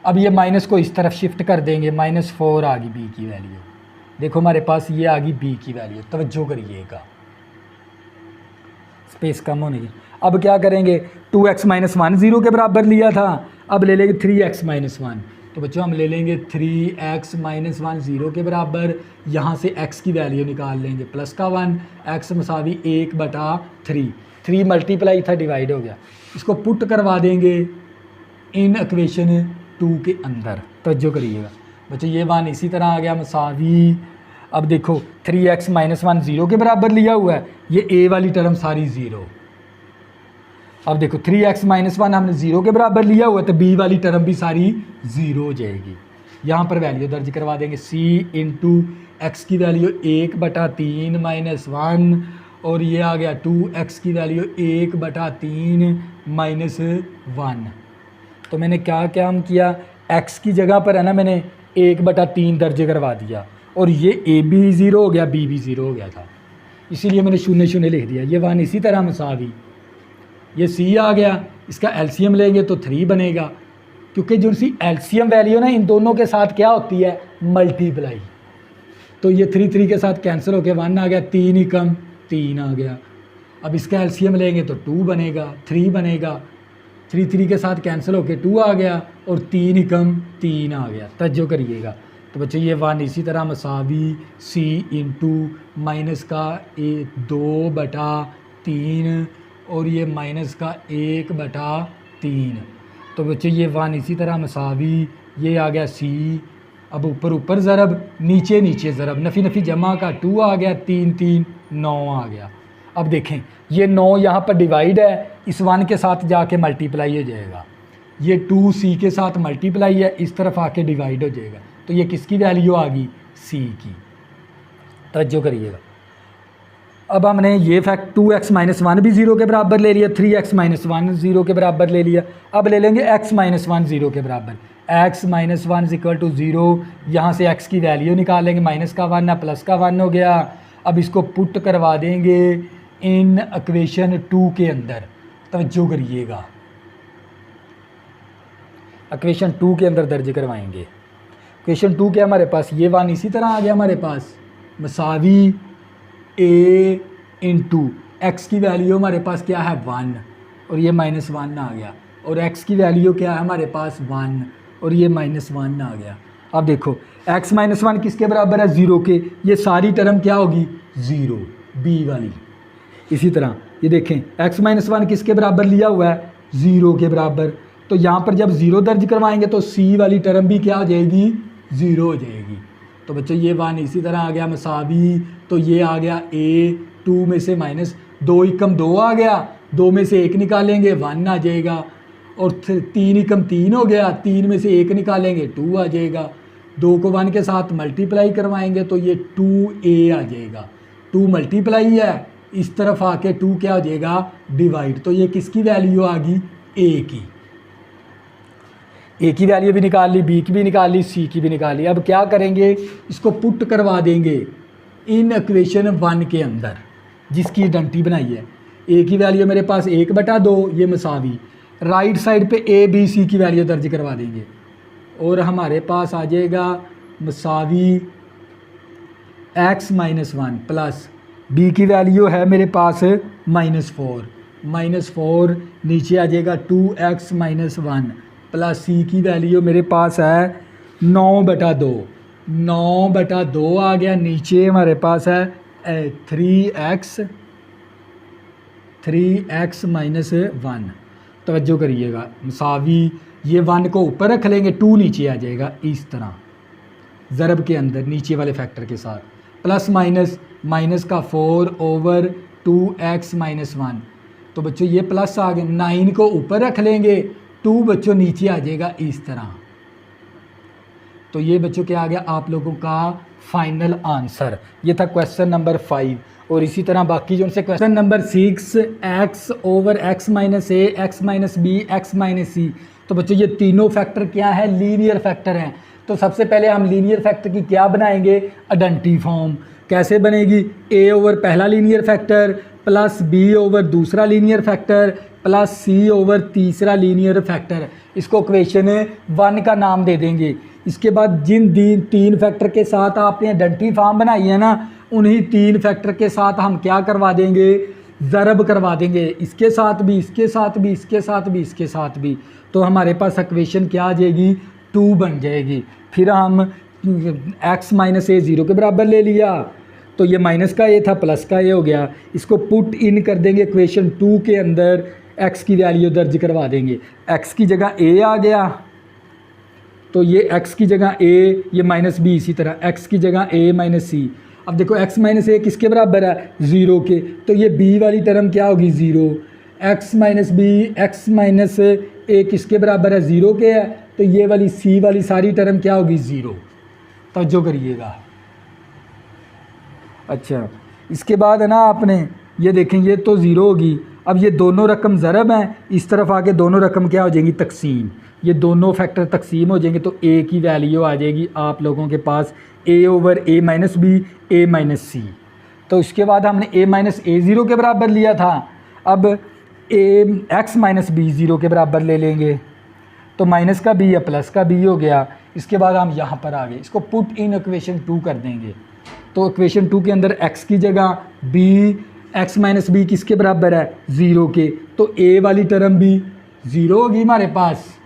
अब ये माइनस को इस तरफ शिफ्ट कर देंगे, -4 आ गई बी की वैल्यू। देखो हमारे पास ये आ गई बी की वैल्यू। तवज्जो करिएगा, स्पेस कम होने की। अब क्या करेंगे? 2x माइनस 1 0 के बराबर लिया था, अब ले लेंगे 3x माइनस 1। तो बच्चों हम ले लेंगे 3x माइनस 1 0 के बराबर। यहाँ से x की वैल्यू निकाल लेंगे, प्लस का 1, x मसावी 1/3। 3 मल्टीप्लाई था, डिवाइड हो गया। इसको पुट करवा देंगे इन इक्वेशन 2 के अंदर। तवज्जो करिएगा बच्चों, ये 1 इसी तरह आ गया मसावी। अब देखो 3x माइनस 1 0 के बराबर लिया हुआ है, ये a वाली टर्म सारी 0। अब देखो 3x माइनस 1 हमने 0 के बराबर लिया हुआ है, तो b वाली टर्म भी सारी 0 हो जाएगी। यहाँ पर वैल्यू दर्ज करवा देंगे, c इंटू एक्स की वैल्यू 1/3 माइनस 1, और ये आ गया 2x की वैल्यू 1/3 माइनस 1। तो मैंने क्या काम किया? x की जगह पर है ना मैंने 1/3 दर्ज करवा दिया, और ये a भी 0 हो गया, b भी 0 हो गया था, इसीलिए मैंने 0 0 लिख दिया। ये 1 इसी तरह मसावी, ये c आ गया। इसका एलसीएम लेंगे तो 3 बनेगा, क्योंकि जो सी एलसीएम वैल्यू ना इन दोनों के साथ क्या होती है? मल्टीप्लाई। तो ये 3 3 के साथ कैंसिल होकर 1 आ गया, 3 ही कम 3 आ गया। अब इसका एलसीएम लेंगे तो 2 बनेगा, 3 बनेगा, 3 3 के साथ कैंसिल होकर 2 आ गया, और 3 ही कम 3 आ गया। तवज्जो करिएगा। तो बच्चों ये 1 इसी तरह मसावी c इंटू माइनस का 2/3, और ये माइनस का 1/3। तो बच्चों ये 1 इसी तरह मसावी, ये आ गया c। अब ऊपर ऊपर ज़रब, नीचे नीचे ज़रब, नफ़ी नफ़ी जमा का 2 आ गया, 3 3 9 आ गया। अब देखें ये 9 यहाँ पर डिवाइड है, इस 1 के साथ जाके मल्टीप्लाई हो जाएगा। ये 2c के साथ मल्टीप्लाई है, इस तरफ आके डिवाइड हो जाएगा। तो ये किसकी वैल्यू आ गई? c की। तवज्जो करिएगा। अब हमने ये फैक्ट 2x माइनस 1 भी 0 के बराबर ले लिया, 3x माइनस 1 0 के बराबर ले लिया। अब ले लेंगे x माइनस 1 0 के बराबर, x माइनस 1 इक्वल टू 0। यहाँ से x की वैल्यू निकालेंगे, माइनस का 1 है, प्लस का 1 हो गया। अब इसको पुट करवा देंगे इन इक्वेशन 2 के अंदर। तवज्जो करिएगा, इक्वेशन 2 के अंदर दर्ज करवाएंगे। इक्वेशन 2 क्या हमारे पास? ये 1 इसी तरह आ गया हमारे पास, मसावी a इंटू एक्स की वैल्यू हमारे पास क्या है? 1, और ये -1 आ गया, और x की वैल्यू क्या है हमारे पास? 1, और ये -1 आ गया। अब देखो x माइनस 1 किसके बराबर है? 0 के। ये सारी टर्म क्या होगी? 0, b वाली। इसी तरह ये देखें x माइनस 1 किसके बराबर लिया हुआ है? 0 के बराबर। तो यहाँ पर जब 0 दर्ज करवाएंगे तो c वाली टर्म भी क्या हो जाएगी? 0 हो जाएगी। तो बच्चों ये 1 इसी तरह आ गया मसावी। तो ये आ गया a, 2 में से माइनस 2 एकम 2 आ गया, 2 में से 1 निकालेंगे 1 आ जाएगा, और 3 एकम 3 हो गया, 3 में से 1 निकालेंगे 2 आ जाएगा। 2 को 1 के साथ मल्टीप्लाई करवाएंगे तो ये 2a आ जाएगा। 2 मल्टीप्लाई है, इस तरफ आके 2 क्या हो जाएगा? डिवाइड। तो ये किसकी वैल्यू आ गई? a की। ए की वैल्यू भी निकाल ली, बी की भी निकाल ली, सी की भी निकाल ली। अब क्या करेंगे, इसको पुट करवा देंगे इन इक्वेशन 1 के अंदर जिसकी आइडेंटिटी बनाई है। ए की वैल्यू मेरे पास 1/2, ये मसावी। राइट साइड पे ए बी सी की वैल्यू दर्ज करवा देंगे और हमारे पास आ जाएगा मसावी x - 1 प्लस b की वैल्यू है मेरे पास -4 नीचे आ जाएगा 2x - 1 प्लस c की वैल्यू मेरे पास है 9/2 आ गया। नीचे हमारे पास है 3x - 1। तवज्जो करिएगा, मसावी ये 1 को ऊपर रख लेंगे, 2 नीचे आ जाएगा इस तरह ज़रब के अंदर नीचे वाले फैक्टर के साथ, प्लस माइनस का 4/2x - 1। तो बच्चों ये प्लस आ गए, 9 को ऊपर रख लेंगे, 2 बच्चों नीचे आ जाएगा इस तरह। तो ये बच्चों क्या आ गया आप लोगों का फाइनल आंसर। ये था क्वेश्चन नंबर 5। और इसी तरह बाकी जो उनसे question number 6 x over x - a x - b x - c। तो बच्चों ये तीनों फैक्टर क्या है, लीनियर फैक्टर हैं। तो सबसे पहले हम लीनियर फैक्टर की क्या बनाएंगे, आइडेंटिटी फॉर्म। कैसे बनेगी, a ओवर पहला linear factor plus b over दूसरा linear factor plus c over तीसरा लीनियर फैक्टर। इसको इक्वेशन 1 का नाम दे देंगे। इसके बाद जिन 3 फैक्टर के साथ आपने आइडेंटिटी फॉर्म बनाई है ना, उन्हीं 3 फैक्टर के साथ हम क्या करवा देंगे, ज़रब करवा देंगे, इसके साथ भी, इसके साथ भी, इसके साथ भी, इसके साथ भी। तो हमारे पास इक्वेशन क्या आ जाएगी, 2 बन जाएगी। फिर हम x - a 0 के बराबर ले लिया, तो ये माइनस का a था, प्लस का a हो गया। इसको पुट इन कर देंगे इक्वेशन 2 के अंदर, x की वैल्यू दर्ज करवा देंगे। x की जगह a आ गया, तो ये x की जगह a, ये -b, इसी तरह x की जगह a - c। अब देखो x - a किसके बराबर है, 0 के, तो ये b वाली टर्म क्या होगी, 0। x - b x - a किसके बराबर है, 0 के है, तो ये वाली c वाली सारी टर्म क्या होगी, 0। तवज्जो करिएगा। अच्छा, इसके बाद है ना आपने ये देखें, ये तो 0 होगी। अब ये दोनों रकम ज़रब हैं, इस तरफ आके दोनों रकम क्या हो जाएंगी, तकसीम। ये दोनों फैक्टर तकसीम हो जाएंगे, तो a की वैल्यू आ जाएगी आप लोगों के पास a over a - b a - c। तो इसके बाद हमने a - a 0 के बराबर लिया था, अब x - b 0 के बराबर ले लेंगे, तो माइनस का b या प्लस का b हो गया। इसके बाद हम यहाँ पर आ गए, इसको पुट इन इक्वेशन 2 कर देंगे। तो इक्वेशन 2 के अंदर x की जगह b x - b किसके बराबर है, 0 के, तो a वाली टर्म भी 0 होगी हमारे पास।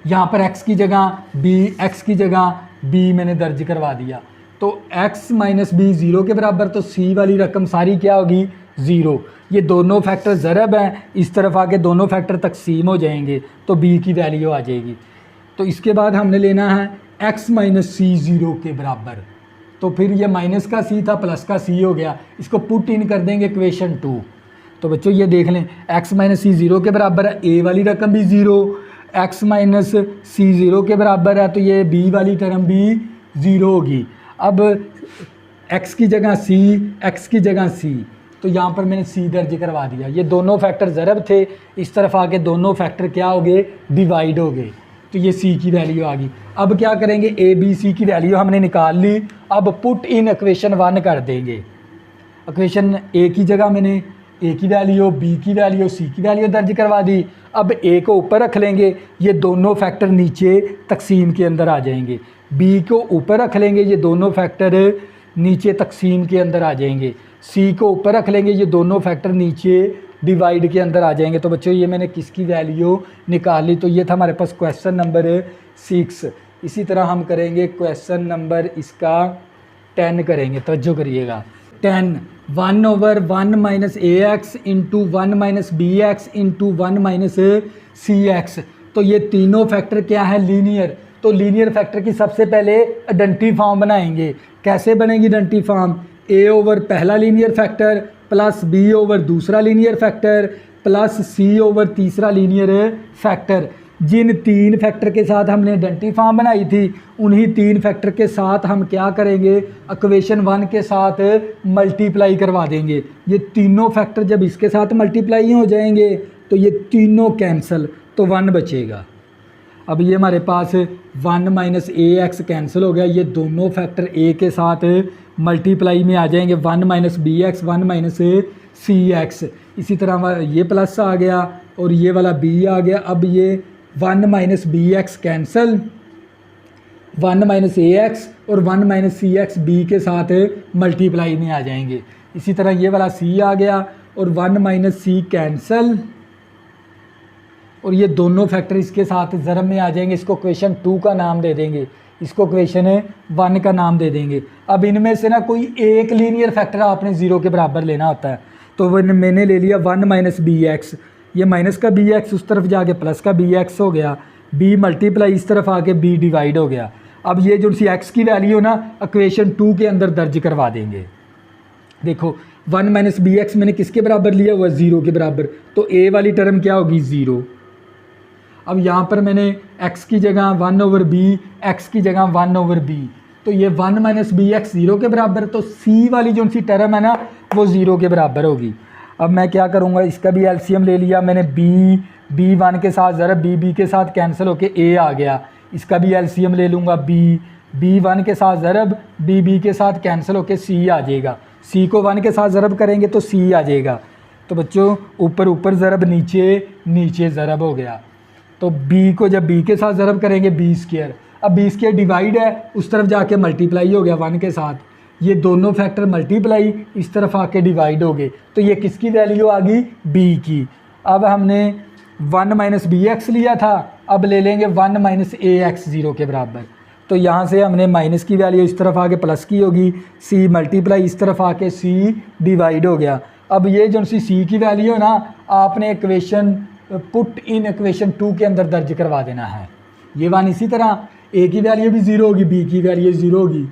यहाँ पर x की जगह b, x की जगह b मैंने दर्ज करवा दिया, तो x - b 0 के बराबर, तो c वाली रकम सारी क्या होगी, 0। ये दोनों फैक्टर ज़रब हैं, इस तरफ आके दोनों फैक्टर तकसीम हो जाएंगे, तो b की वैल्यू आ जाएगी। तो इसके बाद हमने लेना है x - c 0 के बराबर, तो फिर ये माइनस का c था, प्लस का c हो गया। इसको पुट इन कर देंगे इक्वेशन 2। तो बच्चों ये देख लें, x - c 0 के बराबर है, a वाली रकम भी 0, x - c 0 के बराबर है, तो ये b वाली टर्म भी 0 होगी। अब x की जगह c, x की जगह c, तो यहाँ पर मैंने c दर्ज करवा दिया। ये दोनों फैक्टर ज़रब थे, इस तरफ आके दोनों फैक्टर क्या हो गए, डिवाइड हो गए, तो ये c की वैल्यू आ गई। अब क्या करेंगे, a b c की वैल्यू हमने निकाल ली, अब पुट इन इक्वेशन 1 कर देंगे। इक्वेशन a की जगह मैंने a की वैल्यू, b की वैल्यू, c की वैल्यू दर्ज करवा दी। अब a को ऊपर रख लेंगे, ये दोनों फैक्टर नीचे तकसीम के अंदर आ जाएंगे। b को ऊपर रख लेंगे, ये दोनों फैक्टर नीचे तकसीम के अंदर आ जाएंगे। c को ऊपर रख लेंगे, ये दोनों फैक्टर नीचे डिवाइड के अंदर आ जाएंगे। तो बच्चों ये मैंने किसकी वैल्यू निकाली, तो ये था हमारे पास क्वेश्चन नंबर 6। इसी तरह हम करेंगे क्वेश्चन नंबर इसका 10 करेंगे, तवज्जो करिएगा। 10 1 over 1 minus ax into 1 minus bx into 1 minus cx। तो ये तीनों फैक्टर क्या है, लीनियर। तो लीनियर फैक्टर की सबसे पहले आइडेंटिटी फॉर्म बनाएंगे। कैसे बनेगी आइडेंटिटी फॉर्म, a ओवर पहला linear factor plus b over दूसरा linear factor plus c over तीसरा लीनियर फैक्टर। जिन 3 फैक्टर के साथ हमने आइडेंटिटी फॉर्म बनाई थी, उन्हीं 3 फैक्टर के साथ हम क्या करेंगे, इक्वेशन 1 के साथ मल्टीप्लाई करवा देंगे। ये तीनों फैक्टर जब इसके साथ मल्टीप्लाई हो जाएंगे, तो ये तीनों कैंसिल, तो 1 बचेगा। अब ये हमारे पास 1 माइनस ए एक्स कैंसिल हो गया, ये दोनों फैक्टर ए के साथ मल्टीप्लाई में आ जाएंगे, 1 माइनस बी एक्स 1 माइनस सी एक्स। इसी तरह ये प्लस आ गया और ये वाला बी आ गया। अब ये 1 minus B X cancel, 1 minus A X और 1 माइनस सी एक्स बी के साथ मल्टीप्लाई में आ जाएंगे। इसी तरह ये वाला सी आ गया और 1 माइनस सी कैंसल और ये दोनों फैक्टर इसके साथ ज़रब में आ जाएंगे। इसको क्वेश्चन 2 का नाम दे देंगे, इसको क्वेश्चन 1 का नाम दे देंगे। अब इनमें से ना कोई एक लीनियर फैक्टर आपने 0 के बराबर लेना होता है, तो मैंने ले लिया 1 माइनस बी एक्स, ये माइनस का बी एक्स उस तरफ जाके प्लस का बी एक्स हो गया, बी मल्टीप्लाई इस तरफ आके बी डिवाइड हो गया। अब ये जो सी एक्स की वैल्यू ना इक्वेशन 2 के अंदर दर्ज करवा देंगे। देखो 1 माइनस बी एक्स मैंने किसके बराबर लिया हुआ, 0 के बराबर, तो ए वाली टर्म क्या होगी 0। अब यहाँ पर मैंने x की जगह 1 ओवर बी, एक्स की जगह 1 ओवर बी, तो ये 1 माइनस बी एक्स 0 के बराबर, तो c वाली जो सी टर्म है ना वो 0 के बराबर होगी। अब मैं क्या करूँगा, इसका भी एलसीएम ले लिया मैंने, बी 1 के साथ ज़रब बी के साथ कैंसिल होके a आ गया, इसका भी एलसीएम ले लूँगा, बी 1 के साथ ज़रब बी के साथ कैंसिल होके c आ जाएगा, c को 1 के साथ ज़रब करेंगे तो c आ जाएगा। तो बच्चों ऊपर ऊपर ज़रब नीचे ज़रब हो गया, तो b को जब b के साथ ज़रब करेंगे b स्क्वायर, अब b स्क्वायर डिवाइड है उस तरफ जाके मल्टीप्लाई हो गया 1 के साथ, ये दोनों फैक्टर मल्टीप्लाई इस तरफ आके डिवाइड हो गए, तो ये किसकी वैल्यू आ गई b की। अब हमने 1 माइनस बी एक्स लिया था, अब ले लेंगे 1 माइनस ए एक्स 0 के बराबर, तो यहाँ से हमने माइनस की वैल्यू इस तरफ आके प्लस की होगी, c मल्टीप्लाई इस तरफ आके c डिवाइड हो गया। अब ये जो सी c की वैल्यू है ना आपने इक्वेशन पुट इन इक्वेशन 2 के अंदर दर्ज करवा देना है। ये 1 इसी तरह a की वैल्यू भी 0 होगी, b की वैल्यू 0 होगी,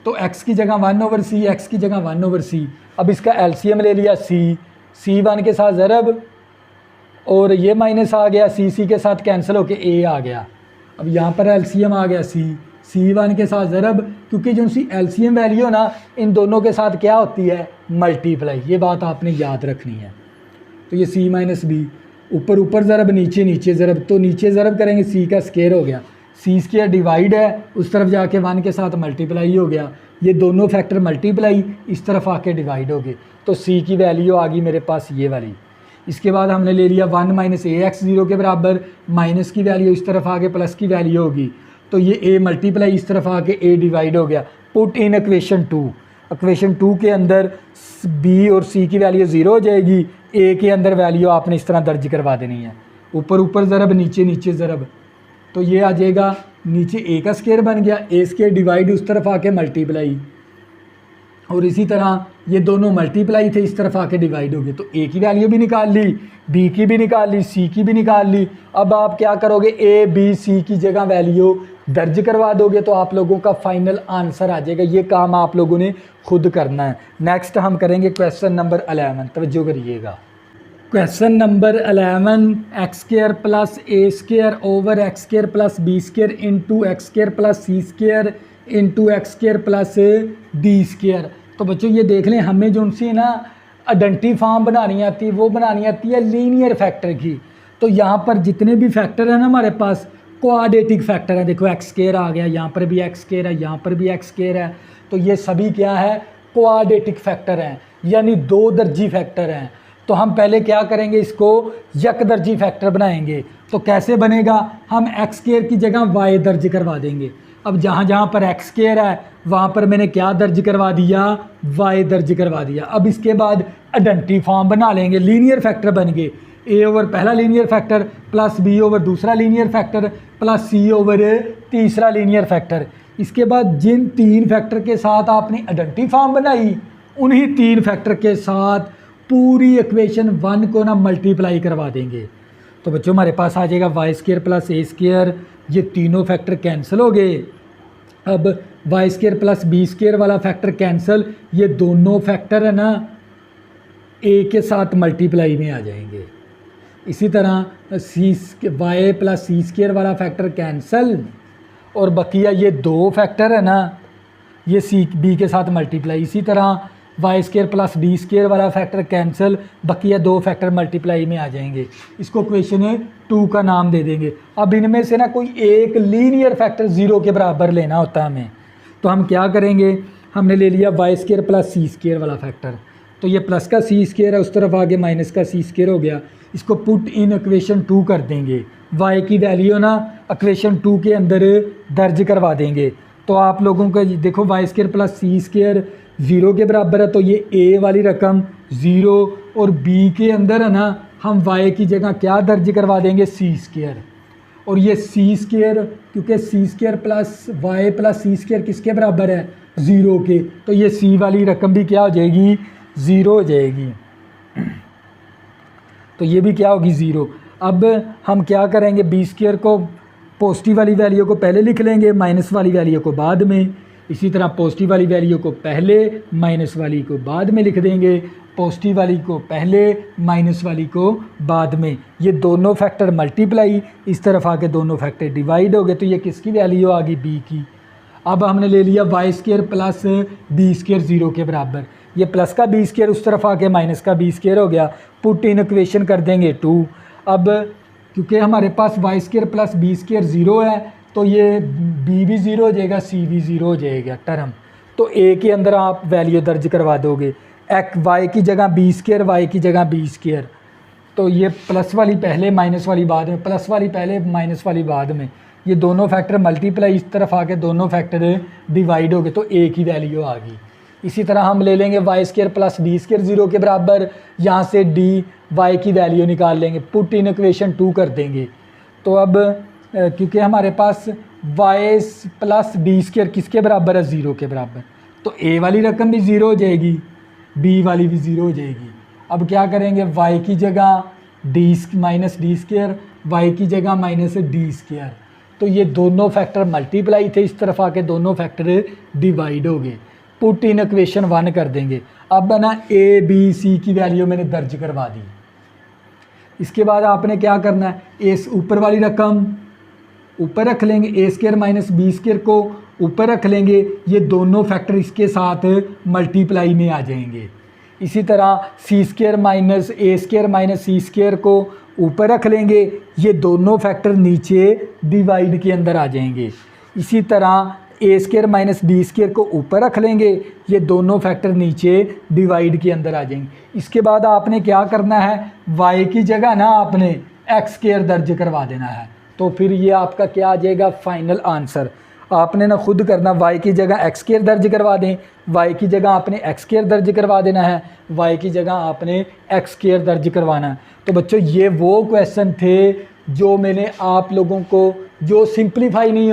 तो x की जगह 1 ओवर सी, x की जगह 1 ओवर सी। अब इसका एलसीएम ले लिया c 1 के साथ ज़रब और ये माइनस आ गया, c के साथ कैंसिल होके a आ गया। अब यहाँ पर एलसीएम आ गया c 1 के साथ ज़रब, क्योंकि जो सी एलसीएम वैल्यू ना इन दोनों के साथ क्या होती है, मल्टीप्लाई, ये बात आपने याद रखनी है। तो ये c माइनस बी, ऊपर ऊपर ज़रब नीचे ज़रब, तो नीचे ज़रब करेंगे c का स्क्वायर हो गया, c स्क्वायर डिवाइड है उस तरफ जाके 1 के साथ मल्टीप्लाई हो गया, ये दोनों फैक्टर मल्टीप्लाई इस तरफ आके डिवाइड हो गए, तो c की वैल्यू आ गई मेरे पास ये वाली। इसके बाद हमने ले लिया 1 माइनस ए एक्स 0 के बराबर, माइनस की वैल्यू इस तरफ आके प्लस की वैल्यू होगी, तो ये a मल्टीप्लाई इस तरफ आके a डिवाइड हो गया। पुट इन इक्वेशन 2, इक्वेशन 2 के अंदर b और c की वैल्यू 0 हो जाएगी, a के अंदर वैल्यू आपने इस तरह दर्ज करवा देनी है, ऊपर ऊपर ज़रब नीचे ज़रब, तो ये आ जाएगा नीचे a का स्क्वायर बन गया, a स्क्वायर डिवाइड उस तरफ आके मल्टीप्लाई, और इसी तरह ये दोनों मल्टीप्लाई थे इस तरफ आके डिवाइड हो गए, तो a की वैल्यू भी निकाल ली, b की भी निकाल ली, c की भी निकाल ली। अब आप क्या करोगे, a b c की जगह वैल्यू दर्ज करवा दोगे तो आप लोगों का फाइनल आंसर आ जाएगा। ये काम आप लोगों ने खुद करना है। नेक्स्ट हम करेंगे क्वेश्चन नंबर 11, तवज्जो करिएगा। Question number 11, X square plus A square over x square plus B square into X square plus C square into X square plus D square. तो बच्चों ये देख लें, हमें जो उनसे ना आइडेंटिटी फॉर्म बनानी आती है वो बनानी आती है लीनियर फैक्टर की। तो यहाँ पर जितने भी फैक्टर हैं ना हमारे पास क्वाड्रेटिक फैक्टर है, देखो एक्स स्क्वायर आ गया, यहाँ पर भी एक्स स्क्वायर है, यहाँ पर भी एक्स स्क्वायर है, तो ये सभी क्या है, क्वाड्रेटिक फैक्टर हैं, यानी 2 दर्जी फैक्टर हैं। तो हम पहले क्या करेंगे, इसको एक दर्जी फैक्टर बनाएंगे। तो कैसे बनेगा, हम एक्स स्क्वायर की जगह वाई दर्ज करवा देंगे। अब जहाँ जहाँ पर एक्स स्क्वायर है वहाँ पर मैंने क्या दर्ज करवा दिया, वाई दर्ज करवा दिया। अब इसके बाद आइडेंटिटी फॉर्म बना लेंगे, लीनियर फैक्टर बन गए, ए ओवर पहला linear factor plus B over दूसरा linear factor plus C over तीसरा लीनियर फैक्टर। इसके बाद जिन 3 फैक्टर के साथ आपने आइडेंटिटी फॉर्म बनाई, उन्हीं 3 फैक्टर के साथ पूरी इक्वेशन 1 को ना मल्टीप्लाई करवा देंगे। तो बच्चों हमारे पास आ जाएगा Y square plus A square, ये तीनों फैक्टर कैंसिल हो गए। अब Y square plus B square वाला फैक्टर कैंसिल, ये दोनों फैक्टर है ना ए के साथ मल्टीप्लाई में आ जाएंगे। इसी तरह सी वाई प्लस सी स्क्वायर वाला फैक्टर कैंसिल, और बकिया ये 2 फैक्टर है ना, ये सी बी के साथ मल्टीप्लाई। इसी तरह y square plus d square वाला फैक्टर कैंसिल, बकिया 2 फैक्टर मल्टीप्लाई में आ जाएंगे। इसको क्वेश्चन 2 का नाम दे देंगे। अब इनमें से ना कोई एक लीनियर फैक्टर 0 के बराबर लेना होता है हमें, तो हम क्या करेंगे, हमने ले लिया वाई स्केयर प्लस सी स्केयर वाला फैक्टर, तो ये प्लस का सी स्केयर है, उस तरफ आगे माइनस का सी स्केयर हो गया। इसको पुट इन इक्वेशन 2 कर देंगे, वाई की वैल्यू ना इक्वेशन 2 के अंदर दर्ज करवा देंगे। तो आप लोगों का देखो वाई स्केयर प्लस सी स्केयर 0 के बराबर है, तो ये ए वाली रकम 0 और बी के अंदर है ना हम वाई की जगह क्या दर्ज करवा देंगे, सी स्केयर। और ये सी स्केयर, क्योंकि सी स्केयर प्लस वाई प्लस सी स्केयर किसके बराबर है, 0 के, तो ये सी वाली रकम भी क्या हो जाएगी, 0 हो जाएगी। तो ये भी क्या होगी, 0। अब हम क्या करेंगे, बी स्केयर को पॉजिटिव वाली वैल्यू को पहले लिख लेंगे, माइनस वाली वैल्यू को बाद में। इसी तरह पॉजिटिव वाली वैल्यू को पहले, माइनस वाली को बाद में लिख देंगे, पॉजिटिव वाली को पहले, माइनस वाली को बाद में। ये दोनों फैक्टर मल्टीप्लाई, इस तरफ आके दोनों फैक्टर डिवाइड हो गए, तो ये किसकी वैल्यू आ गई, बी की। अब हमने ले लिया y square plus B square 0 के बराबर, ये प्लस का बी स्केयर उस तरफ आके माइनस का बी स्केयर हो गया, पुट इन इक्वेशन कर देंगे 2। अब क्योंकि हमारे पास Y square plus B square 0 है, तो ये बी भी 0 हो जाएगा, सी भी 0 हो जाएगा टर्म। तो ए के अंदर आप वैल्यू दर्ज करवा दोगे, वाई की जगह बी स्केयर, वाई की जगह बी स्केयर। तो ये प्लस वाली पहले, माइनस वाली बाद में, प्लस वाली पहले, माइनस वाली बाद में। ये दोनों फैक्टर मल्टीप्लाई, इस तरफ आके दोनों फैक्टर डिवाइड हो गए, तो ए की वैल्यू आ गई। इसी तरह हम ले लेंगे y square plus d square 0 के बराबर, यहाँ से डी वाई की वैल्यू निकाल लेंगे, पुट इन इक्वेशन 2 कर देंगे। तो अब क्योंकि हमारे पास वाई प्लस डी स्केयर किसके बराबर है, 0 के बराबर, तो ए वाली रकम भी 0 हो जाएगी, बी वाली भी 0 हो जाएगी। अब क्या करेंगे, वाई की जगह d minus d square, y की जगह माइनस डी स्केयर। तो ये दोनों फैक्टर मल्टीप्लाई थे, इस तरफ आके दोनों फैक्टर डिवाइड हो गए, पुट इन इक्वेशन 1 कर देंगे। अब ना ए बी सी की वैल्यू मैंने दर्ज करवा दी। इसके बाद आपने क्या करना है, इस ऊपर वाली रकम ऊपर रख लेंगे, ए स्केयर माइनस बी स्केयर को ऊपर रख लेंगे, ये दोनों फैक्टर इसके साथ मल्टीप्लाई में आ जाएंगे। इसी तरह सी स्केयर माइनस ए स्केयर माइनस सी स्केयर को ऊपर रख लेंगे, ये दोनों फैक्टर नीचे डिवाइड के अंदर आ जाएंगे। इसी तरह ए स्केयर माइनस डी स्केयर को ऊपर रख लेंगे, ये दोनों फैक्टर नीचे डिवाइड के अंदर आ जाएंगे। इसके बाद आपने क्या करना है, वाई की जगह ना आपने एक्स स्केयर दर्ज करवा देना है, तो फिर ये आपका क्या आ जाएगा, फाइनल आंसर। आपने ना खुद करना, वाई की जगह एक्स स्केयर दर्ज करवा दें, वाई की जगह आपने एक्स स्केयर दर्ज करवा देना है, वाई की जगह आपने एक्स स्केयर दर्ज करवाना है। तो बच्चों ये वो क्वेश्चन थे जो मैंने आप लोगों को, जो सिंप्लीफाई नहीं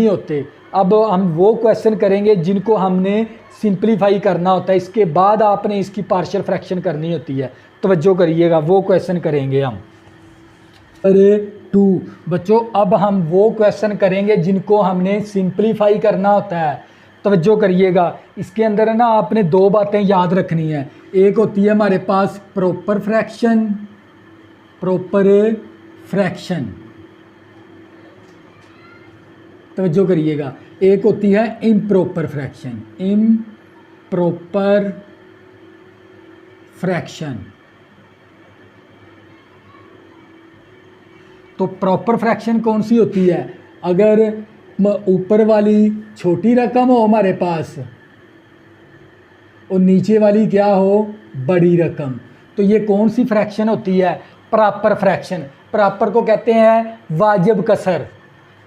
होते। अब हम वो क्वेश्चन करेंगे जिनको हमने सिंप्लीफाई करना होता है, इसके बाद आपने इसकी पार्शियल फ्रैक्शन करनी होती है। तवज्जो करिएगा, वो क्वेश्चन करेंगे हम। अरे 2 बच्चों, अब हम वो क्वेश्चन करेंगे जिनको हमने सिंप्लीफाई करना होता है। तवज्जो करिएगा, इसके अंदर ना आपने 2 बातें याद रखनी है। एक होती है हमारे पास प्रॉपर फ्रैक्शन, तवज्जो करिएगा, एक होती है इम्प्रॉपर फ्रैक्शन। तो प्रॉपर फ्रैक्शन कौन सी होती है, अगर ऊपर वाली छोटी रकम हो हमारे पास और नीचे वाली क्या हो, बड़ी रकम, तो ये कौन सी फ्रैक्शन होती है, प्रॉपर फ्रैक्शन। प्रॉपर को कहते हैं वाजिब कसर।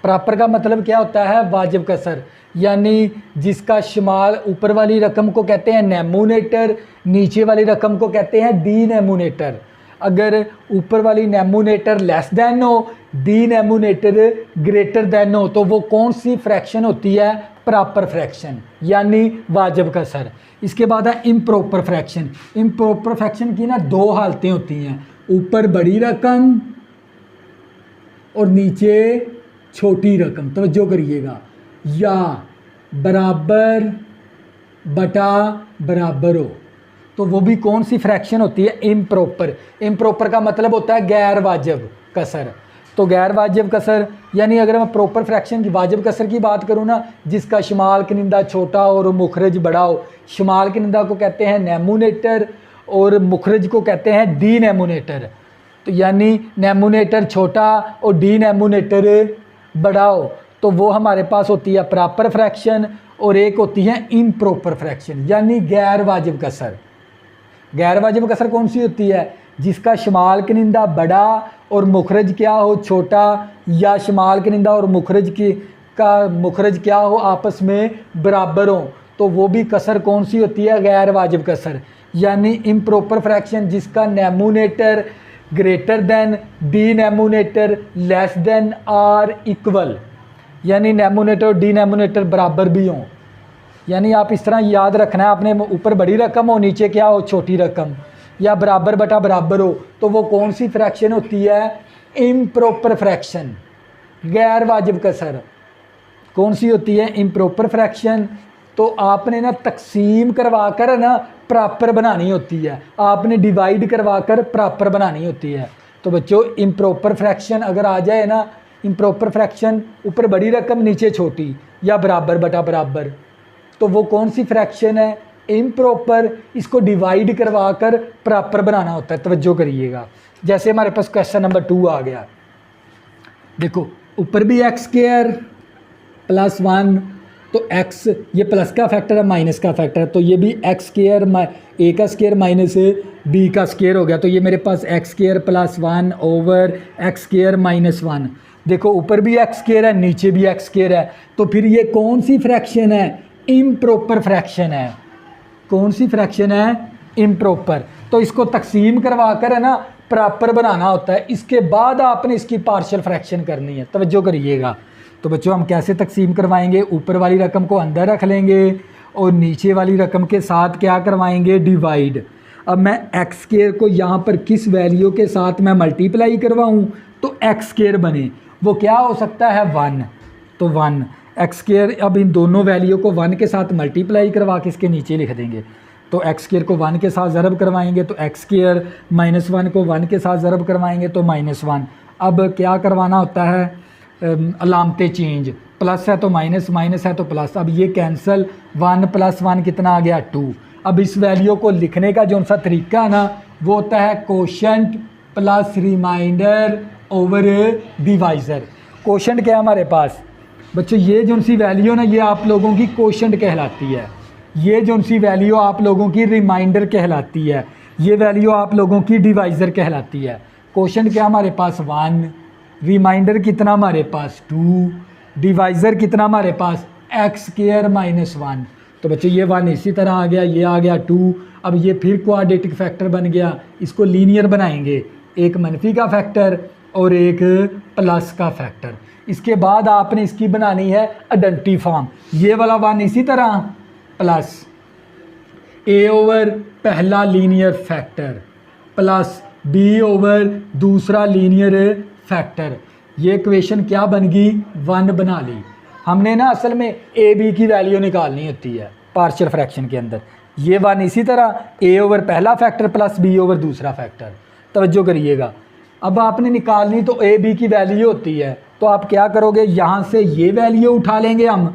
प्रॉपर का मतलब क्या होता है, वाजिब कसर, यानी जिसका शुमाल ऊपर वाली रकम को कहते हैं नेमोनेटर, नीचे वाली रकम को कहते हैं डीनेमोनेटर। अगर ऊपर वाली नेमोनेटर लेस देन हो, डीनेमोनेटर ग्रेटर देन हो, तो वो कौन सी फ्रैक्शन होती है, प्रॉपर फ्रैक्शन, यानी वाजिब कसर। इसके बाद है इम्प्रॉपर फ्रैक्शन। इम्प्रॉपर फ्रैक्शन की ना 2 हालतें होती हैं, ऊपर बड़ी रकम और नीचे छोटी रकम। तवज्जो करिएगा, या बराबर बटा बराबर हो, तो वो भी कौन सी फ्रैक्शन होती है, इम्प्रॉपर। इम्प्रॉपर का मतलब होता है गैर वाजिब कसर। तो गैर वाजिब कसर यानी अगर मैं प्रॉपर फ्रैक्शन की वाजिब कसर की बात करूँ ना, जिसका शुमाल कनिंदा छोटा और मुखरज बड़ा हो। शुमाल कनिंदा को कहते हैं नेमोनेटर और मुखरज को कहते हैं डी नेमोनेटर। तो यानी नेमोनेटर छोटा और डी नेमोनेटर बड़ा हो तो वो हमारे पास होती है प्रॉपर फ्रैक्शन, और एक होती है इम्प्रॉपर फ्रैक्शन यानी गैर वाजिब कसर। गैर वाजिब कसर कौन सी होती है? जिसका शुमाल कनिंदा बड़ा और मुखरज क्या हो, छोटा, या शुमाल कनिंदा और मुखरज का मुखरज क्या हो, आपस में बराबर हो, तो वो भी कसर कौन सी होती है? गैर वाजिब कसर यानी इम्प्रॉपर फ्रैक्शन जिसका numerator greater than denominator less than or equal, यानी नेमोनेटर और डी नेमोनेटर बराबर भी हों। यानी आप इस तरह याद रखना है, आपने ऊपर बड़ी रकम हो नीचे क्या हो, छोटी रकम, या बराबर बटा बराबर हो, तो वो कौन सी फ्रैक्शन होती है? इम्प्रॉपर फ्रैक्शन, गैर वाजिब कसर। कौन सी होती है? Improper fraction. तो आपने ना तकसीम करवा कर ना प्रॉपर बनानी होती है, आपने डिवाइड करवा कर प्रॉपर बनानी होती है। तो बच्चों इम्प्रॉपर फ्रैक्शन अगर आ जाए ना, इम्प्रॉपर फ्रैक्शन ऊपर बड़ी रकम नीचे छोटी या बराबर बटा बराबर, तो वो कौन सी फ्रैक्शन है? इम्प्रॉपर। इसको डिवाइड करवा कर प्रॉपर बनाना होता है। तवज्जो करिएगा, जैसे हमारे पास क्वेश्चन नंबर 2 आ गया। देखो ऊपर भी एक्स स्क्वायर प्लस 1, तो x ये प्लस का फैक्टर है माइनस का फैक्टर है, तो ये भी एक्स स्क्वायर ए का स्क्वायर माइनस बी का स्क्वायर हो गया। तो ये मेरे पास x square plus 1 over x square minus 1। देखो ऊपर भी एक्स स्क्वायर है नीचे भी एक्स स्क्वायर है, तो फिर ये कौन सी फ्रैक्शन है? इम्प्रॉपर फ्रैक्शन है। कौन सी फ्रैक्शन है? इम्प्रॉपर। तो इसको तकसीम करवा कर है ना प्रॉपर बनाना होता है, इसके बाद आपने इसकी पार्शियल फ्रैक्शन करनी है। तवज्जो करिएगा। तो बच्चों हम कैसे तकसीम करवाएंगे? ऊपर वाली रकम को अंदर रख लेंगे और नीचे वाली रकम के साथ क्या करवाएंगे? डिवाइड। अब मैं एक्स स्क्वायर को यहाँ पर किस वैल्यू के साथ मैं मल्टीप्लाई करवाऊँ तो एक्स स्क्वायर बने, वो क्या हो सकता है? 1। तो 1 एक्स स्क्वायर, अब इन दोनों वैल्यू को 1 के साथ मल्टीप्लाई करवा के इसके नीचे लिख देंगे। तो एक्स स्क्वायर को 1 के साथ ज़रब करवाएंगे तो एक्स स्क्वायर, माइनस 1 को 1 के साथ ज़रब करवाएंगे तो -1। अब क्या करवाना होता है? अलामतें चेंज, प्लस है तो माइनस, माइनस है तो प्लस। अब ये कैंसिल, 1 + 1 कितना आ गया? 2। अब इस वैल्यू को लिखने का जो सा तरीका है ना वो होता है quotient plus remainder over divisor. Quotient क्या है हमारे पास? बच्चों ये जो सी वैल्यू ना ये आप लोगों की कोशेंट कहलाती है, ये जो सी वैल्यू आप लोगों की रिमाइंडर कहलाती है, ये वैल्यू आप लोगों की डिवाइज़र कहलाती है। कोशेंट क्या हमारे पास? 1, रिमाइंडर कितना हमारे पास? 2, डिवाइज़र कितना हमारे पास? X square minus 1। तो बच्चों ये 1 इसी तरह आ गया, ये आ गया 2। अब ये फिर क्वाड्रेटिक फैक्टर बन गया, इसको लीनियर बनाएंगे, एक मनफी का फैक्टर और एक प्लस का फैक्टर। इसके बाद आपने इसकी बनानी है आइडेंटिटी फॉर्म। ये वाला 1 इसी तरह प्लस a ओवर पहला linear factor plus b over दूसरा लीनियर फैक्टर। ये इक्वेशन क्या बन गई? 1 बना ली। हमने ना असल में ए बी की वैल्यू निकालनी होती है पार्शियल फ्रैक्शन के अंदर। ये 1 इसी तरह a ओवर पहला फैक्टर प्लस b ओवर दूसरा फैक्टर। तवज्जो करिएगा, अब आपने निकालनी तो ए बी की वैल्यू होती है, तो आप क्या करोगे? यहाँ से ये वैल्यू उठा लेंगे हम,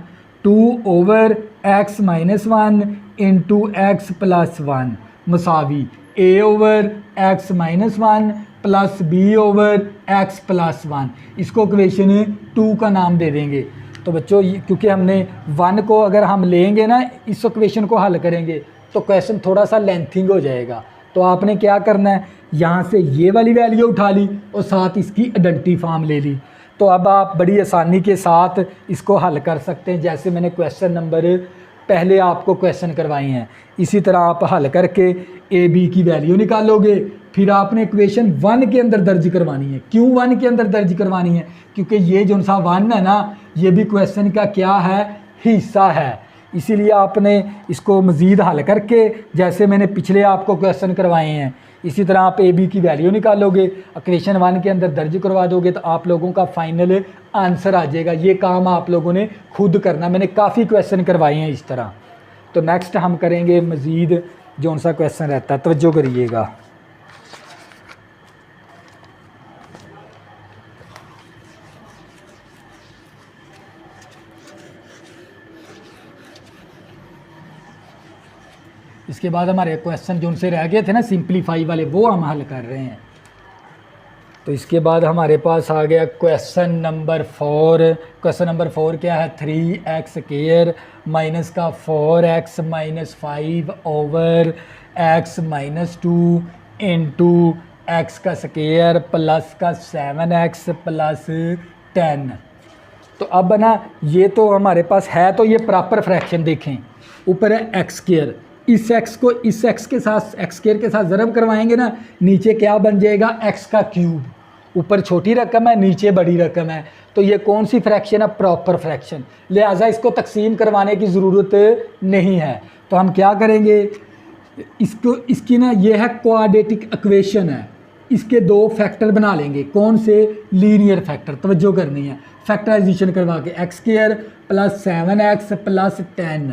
2 over x minus 1 into x plus 1 मसावी a over x minus 1 plus b over x plus 1। इसको इक्वेशन 2 का नाम दे देंगे। तो बच्चों क्योंकि हमने 1 को अगर हम लेंगे ना इस इक्वेशन को हल करेंगे तो क्वेश्चन थोड़ा सा लेंथिंग हो जाएगा। तो आपने क्या करना है? यहाँ से ये वाली वैल्यू उठा ली और साथ इसकी आइडेंटिटी फॉर्म ले ली। तो अब आप बड़ी आसानी के साथ इसको हल कर सकते हैं, जैसे मैंने क्वेश्चन नंबर पहले आपको क्वेश्चन करवाए हैं। इसी तरह आप हल करके ए बी की वैल्यू निकालोगे, फिर आपने इक्वेशन 1 के अंदर दर्ज करवानी है। क्यों 1 के अंदर दर्ज करवानी है? क्योंकि ये जो सा 1 है ना ये भी क्वेश्चन का क्या है? हिस्सा है। इसीलिए आपने इसको मज़ीद हल करके जैसे मैंने पिछले आपको क्वेश्चन करवाए हैं इसी तरह आप ए बी की वैल्यू निकालोगे, इक्वेशन 1 के अंदर दर्ज करवा दोगे तो आप लोगों का फाइनल आंसर आ जाएगा। ये काम आप लोगों ने खुद करना, मैंने काफ़ी क्वेश्चन करवाए हैं इस तरह। तो नेक्स्ट हम करेंगे मज़ीद जो सा क्वेश्चन रहता है, तवज्जो करिएगा। इसके बाद हमारे क्वेश्चन जो उनसे रह गए थे ना सिंप्लीफाई वाले, वो हम हल कर रहे हैं। तो इसके बाद हमारे पास आ गया क्वेश्चन नंबर 4। क्वेश्चन नंबर 4 क्या है, 3x स्क्वायर माइनस का 4x minus 5 over x minus 2 into x का स्क्वायर प्लस का 7x प्लस 10। तो अब ना ये तो हमारे पास है, तो ये प्रॉपर फ्रैक्शन देखें, ऊपर है एक्स स्क्वायर, इस एक्स को इस एक्स के साथ एक्स स्क्वायर के साथ ज़रब करवाएंगे ना, नीचे क्या बन जाएगा, एक्स का क्यूब। ऊपर छोटी रकम है, नीचे बड़ी रकम है, तो ये कौन सी फ्रैक्शन है, प्रॉपर फ्रैक्शन, लिहाजा इसको तकसीम करवाने की ज़रूरत नहीं है। तो हम क्या करेंगे, इसको इसकी ना ये है क्वाड्रेटिक इक्वेशन है, इसके दो फैक्टर बना लेंगे। कौन से, लीनियर फैक्टर, तवज्जो करनी है, फैक्टराइजेशन करवा के x square plus 7x plus 10,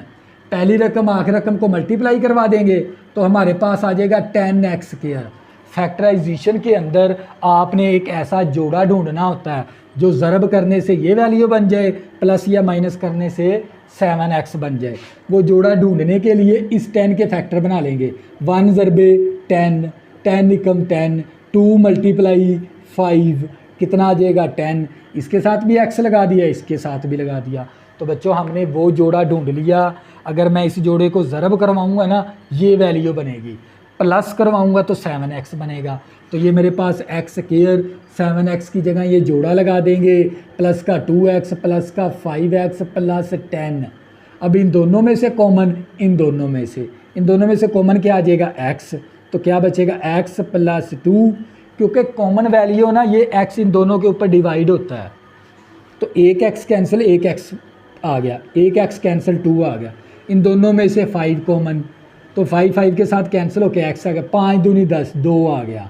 पहली रकम आखिरी रकम को मल्टीप्लाई करवा देंगे तो हमारे पास आ जाएगा 10x स्क्वायर। फैक्टराइजेशन के अंदर आपने एक ऐसा जोड़ा ढूंढना होता है जो ज़रब करने से ये वैल्यू बन जाए, प्लस या माइनस करने से 7x बन जाए। वो जोड़ा ढूंढने के लिए इस 10 के फैक्टर बना लेंगे, 1 ज़रबे 10, 10 एकम 10, 2 मल्टीप्लाई 5, कितना आ जाएगा 10, इसके साथ भी x लगा दिया, इसके साथ भी लगा दिया। तो बच्चों हमने वो जोड़ा ढूंढ लिया। अगर मैं इस जोड़े को ज़रब करवाऊँगा ना, ये वैल्यू बनेगी, प्लस करवाऊँगा तो 7x बनेगा। तो ये मेरे पास x स्क्वायर 7x की जगह ये जोड़ा लगा देंगे, प्लस का 2x प्लस का 5x प्लस 10। अब इन दोनों में से कॉमन, इन दोनों में से कॉमन क्या आ जाएगा, x। तो क्या बचेगा, x प्लस 2, क्योंकि कॉमन वैल्यू ना ये x इन दोनों के ऊपर डिवाइड होता है। तो एक x कैंसिल, एक x आ गया, एक x कैंसिल 2 आ गया, इन दोनों में से 5 कॉमन, तो 5 के साथ कैंसिल होकर x आ गया, 5 दूनी 10, 2 आ गया।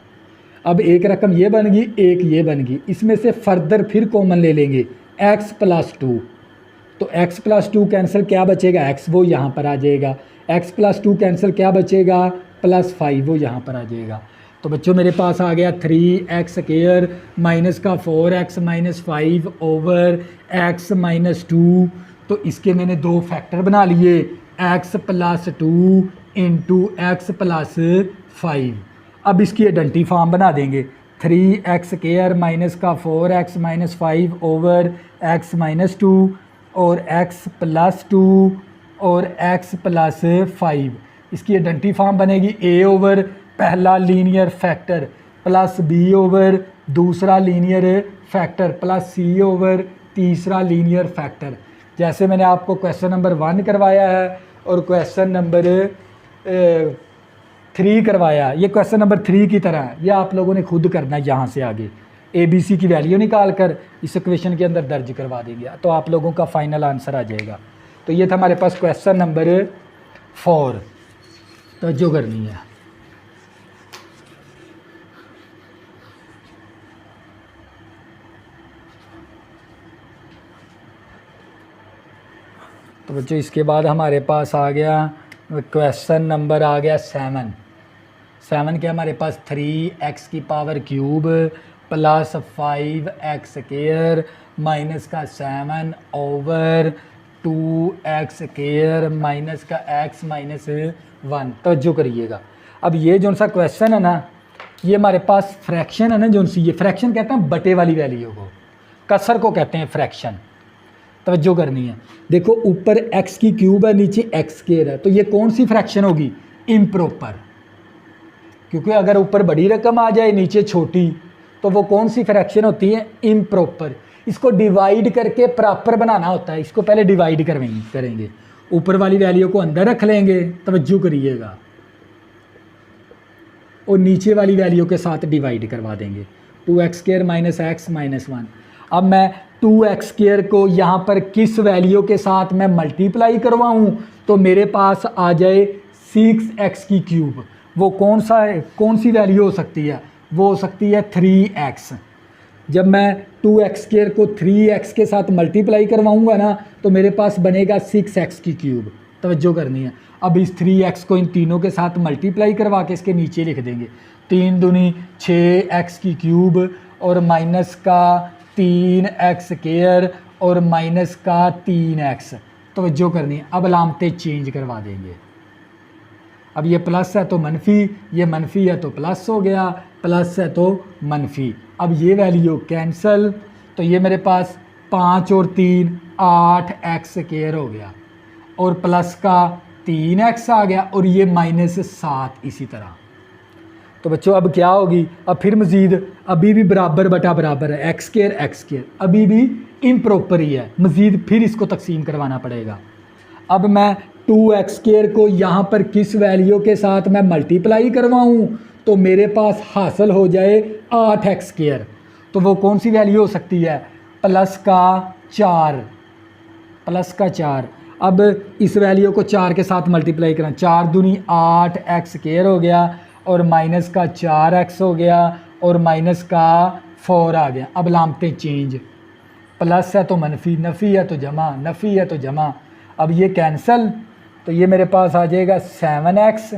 अब एक रकम ये बन गई, एक ये बन गई, इसमें से फर्दर फिर कॉमन ले लेंगे x प्लस 2, तो x प्लस 2 कैंसिल, क्या बचेगा x, वो यहाँ पर आ जाएगा, x प्लस 2 कैंसिल, क्या बचेगा, प्लस 5, वो यहाँ पर आ जाएगा। तो बच्चों मेरे पास आ गया 3x स्क्वायर माइनस का 4x minus 5 over x minus 2। तो इसके मैंने दो फैक्टर बना लिए, x plus 2 into x plus 5। अब इसकी आइडेंटिटी फॉर्म बना देंगे, 3x स्क्वायर माइनस का 4x minus 5 over x minus 2 और x प्लस 2 और x प्लस 5। इसकी आइडेंटिटी फॉर्म बनेगी a ओवर पहला linear factor plus b over दूसरा linear factor plus c over तीसरा लीनियर फैक्टर। जैसे मैंने आपको क्वेश्चन नंबर 1 करवाया है और क्वेश्चन नंबर 3 करवाया, ये क्वेश्चन नंबर 3 की तरह है, ये आप लोगों ने खुद करना है। यहाँ से आगे ABC की वैल्यू निकाल कर इस इक्वेशन के अंदर दर्ज करवा देंगे तो आप लोगों का फाइनल आंसर आ जाएगा। तो ये था हमारे पास क्वेश्चन नंबर 4, तो जो करनी है। तो बच्चों इसके बाद हमारे पास आ गया क्वेश्चन नंबर आ गया 7 के हमारे पास 3x की power cube plus 5x square minus का 7 ओवर 2x स्क्वायर माइनस का x माइनस 1। तवज्जो करिएगा, अब ये जो सा क्वेश्चन है ना, ये हमारे पास फ्रैक्शन है ना, जो सी ये फ्रैक्शन कहते हैं बटे वाली वैल्यू को, कसर को कहते हैं फ्रैक्शन। तवज्जो करनी है, देखो ऊपर x की क्यूब है, नीचे x स्क्वायर है, तो ये कौन सी फ्रैक्शन होगी, इम्प्रॉपर। क्योंकि अगर ऊपर बड़ी रकम आ जाए नीचे छोटी तो वो कौन सी फ्रैक्शन होती है, इम्प्रॉपर। इसको डिवाइड करके प्रॉपर बनाना होता है, इसको पहले डिवाइड करेंगे, ऊपर वाली वैल्यू को अंदर रख लेंगे, तवज्जो करिएगा, और नीचे वाली वैल्यू के साथ डिवाइड करवा देंगे, 2x square minus x minus 1। अब मैं 2x स्क्वायर को यहाँ पर किस वैल्यू के साथ मैं मल्टीप्लाई करवाऊँ तो मेरे पास आ जाए 6x की क्यूब। वो कौन सा है, कौन सी वैल्यू हो सकती है, वो हो सकती है 3x। जब मैं 2x स्क्वायर को 3x के साथ मल्टीप्लाई करवाऊँगा ना तो मेरे पास बनेगा 6x की क्यूब। तवज्जो करनी है, अब इस 3x को इन तीनों के साथ मल्टीप्लाई करवा के इसके नीचे लिख देंगे, 3 दूनी 6x की क्यूब और माइनस का 3x स्क्वायर और माइनस का 3x। तवज्जो करनी है, अब अलामतें चेंज करवा देंगे। अब ये प्लस है तो मनफी, ये मनफी है तो प्लस हो गया, प्लस है तो मनफी। अब ये वैल्यू कैंसल, तो ये मेरे पास 5 और 3 8x² हो गया, और प्लस का 3x आ गया, और ये -7 इसी तरह। तो बच्चों अब क्या होगी, अब फिर मज़ीद अभी भी बराबर बटा बराबर है, x² अभी भी इम्प्रॉपर ही है, मज़ीद फिर इसको तकसीम करवाना पड़ेगा। अब मैं 2x² को यहाँ पर किस वैल्यू के साथ मैं मल्टीप्लाई करवाऊँ तो मेरे पास हासिल हो जाए 8x²। तो वो कौन सी वैल्यू हो सकती है, प्लस का 4। अब इस वैल्यू को 4 के साथ मल्टीप्लाई करें, 4 दूनी 8x² हो गया, और माइनस का 4x हो गया, और माइनस का 4 आ गया। अब लामते चेंज, प्लस है तो मनफी, नफ़ी है तो जमा, नफ़ी है तो जमा। अब ये कैंसल, तो ये मेरे पास आ जाएगा 7x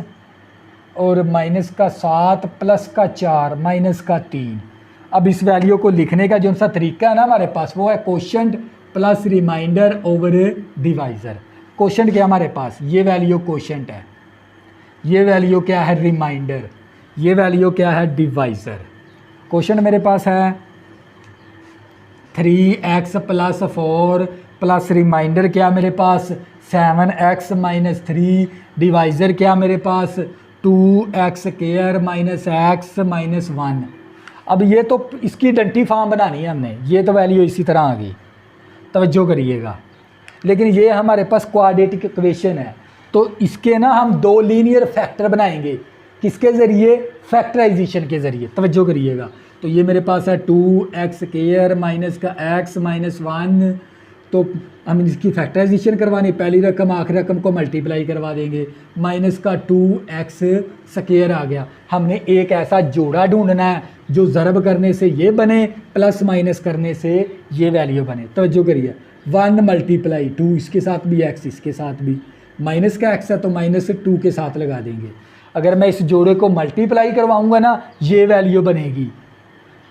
और माइनस का 7 प्लस का 4 माइनस का 3। अब इस वैल्यू को लिखने का जो सा तरीका है ना हमारे पास, वो है quotient plus remainder over divisor. Quotient क्या हमारे पास, ये वैल्यू कोशेंट है, ये वैल्यू क्या है रिमाइंडर, ये वैल्यू क्या है डिवाइज़र। कोशेंट मेरे पास है 3x + 4 प्लस रिमाइंडर क्या मेरे पास 7x - 3, डिवाइज़र क्या मेरे पास 2x² - x - 1। अब ये तो इसकी आइडेंटिटी फॉर्म बनानी है हमने, ये तो वैल्यू इसी तरह आ गई, तवज्जो करिएगा। लेकिन ये हमारे पास क्वाड्रेटिक इक्वेशन है, तो इसके ना हम 2 लीनियर फैक्टर बनाएंगे, किसके ज़रिए, फैक्टराइजेशन के ज़रिए, तवज्जो करिएगा। तो ये मेरे पास है 2x² माइनस का x - 1, तो हम इसकी फैक्टराइजेशन करवानी, पहली रकम आखिरी रकम को मल्टीप्लाई करवा देंगे, माइनस का 2x² आ गया। हमने एक ऐसा जोड़ा ढूंढना है जो ज़रब करने से ये बने, प्लस माइनस करने से ये वैल्यू बने। तवज्जो करिए, 1 × 2, इसके साथ भी x, इसके साथ भी, माइनस का x है तो -2 के साथ लगा देंगे। अगर मैं इस जोड़े को मल्टीप्लाई करवाऊँगा ना, ये वैल्यू बनेगी,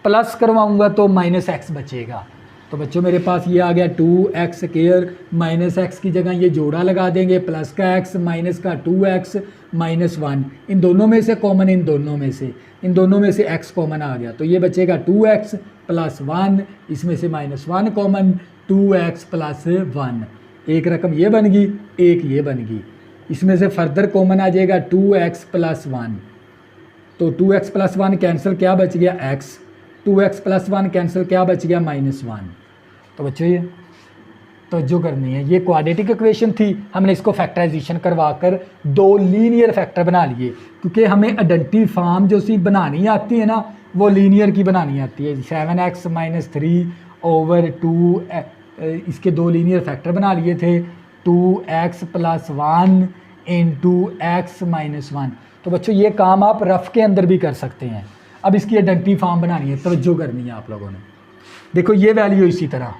प्लस करवाऊँगा तो -x बचेगा। तो बच्चों मेरे पास ये आ गया 2x² -x की जगह ये जोड़ा लगा देंगे, प्लस का x माइनस का 2x - 1, इन दोनों में से कॉमन, इन दोनों में से x कॉमन आ गया, तो ये बचेगा 2x + 1, इसमें से -1 कॉमन, 2x + 1, एक रकम ये बन गई, एक ये बन गई, इसमें से फर्दर कॉमन आ जाएगा 2x + 1, तो 2x + 1 कैंसिल, क्या बच गया x, 2x + 1 कैंसिल, क्या बच गया -1। तो बच्चों ये तो जो करनी है, ये क्वाड्रेटिक इक्वेशन थी, हमने इसको फैक्टराइजेशन करवा कर 2 लीनियर फैक्टर बना लिए, क्योंकि हमें आइडेंटिटी फॉर्म जो सी बनानी आती है ना, वो लीनियर की बनानी आती है। 7x - 3 ओवर 2, इसके 2 लीनियर फैक्टर बना लिए थे, 2x + 1 × x - 1। तो बच्चों ये काम आप रफ़ के अंदर भी कर सकते हैं। अब इसकी आइडेंटिटी फॉर्म बनानी है, तवज्जो करनी है आप लोगों ने। देखो ये वैल्यू इसी तरह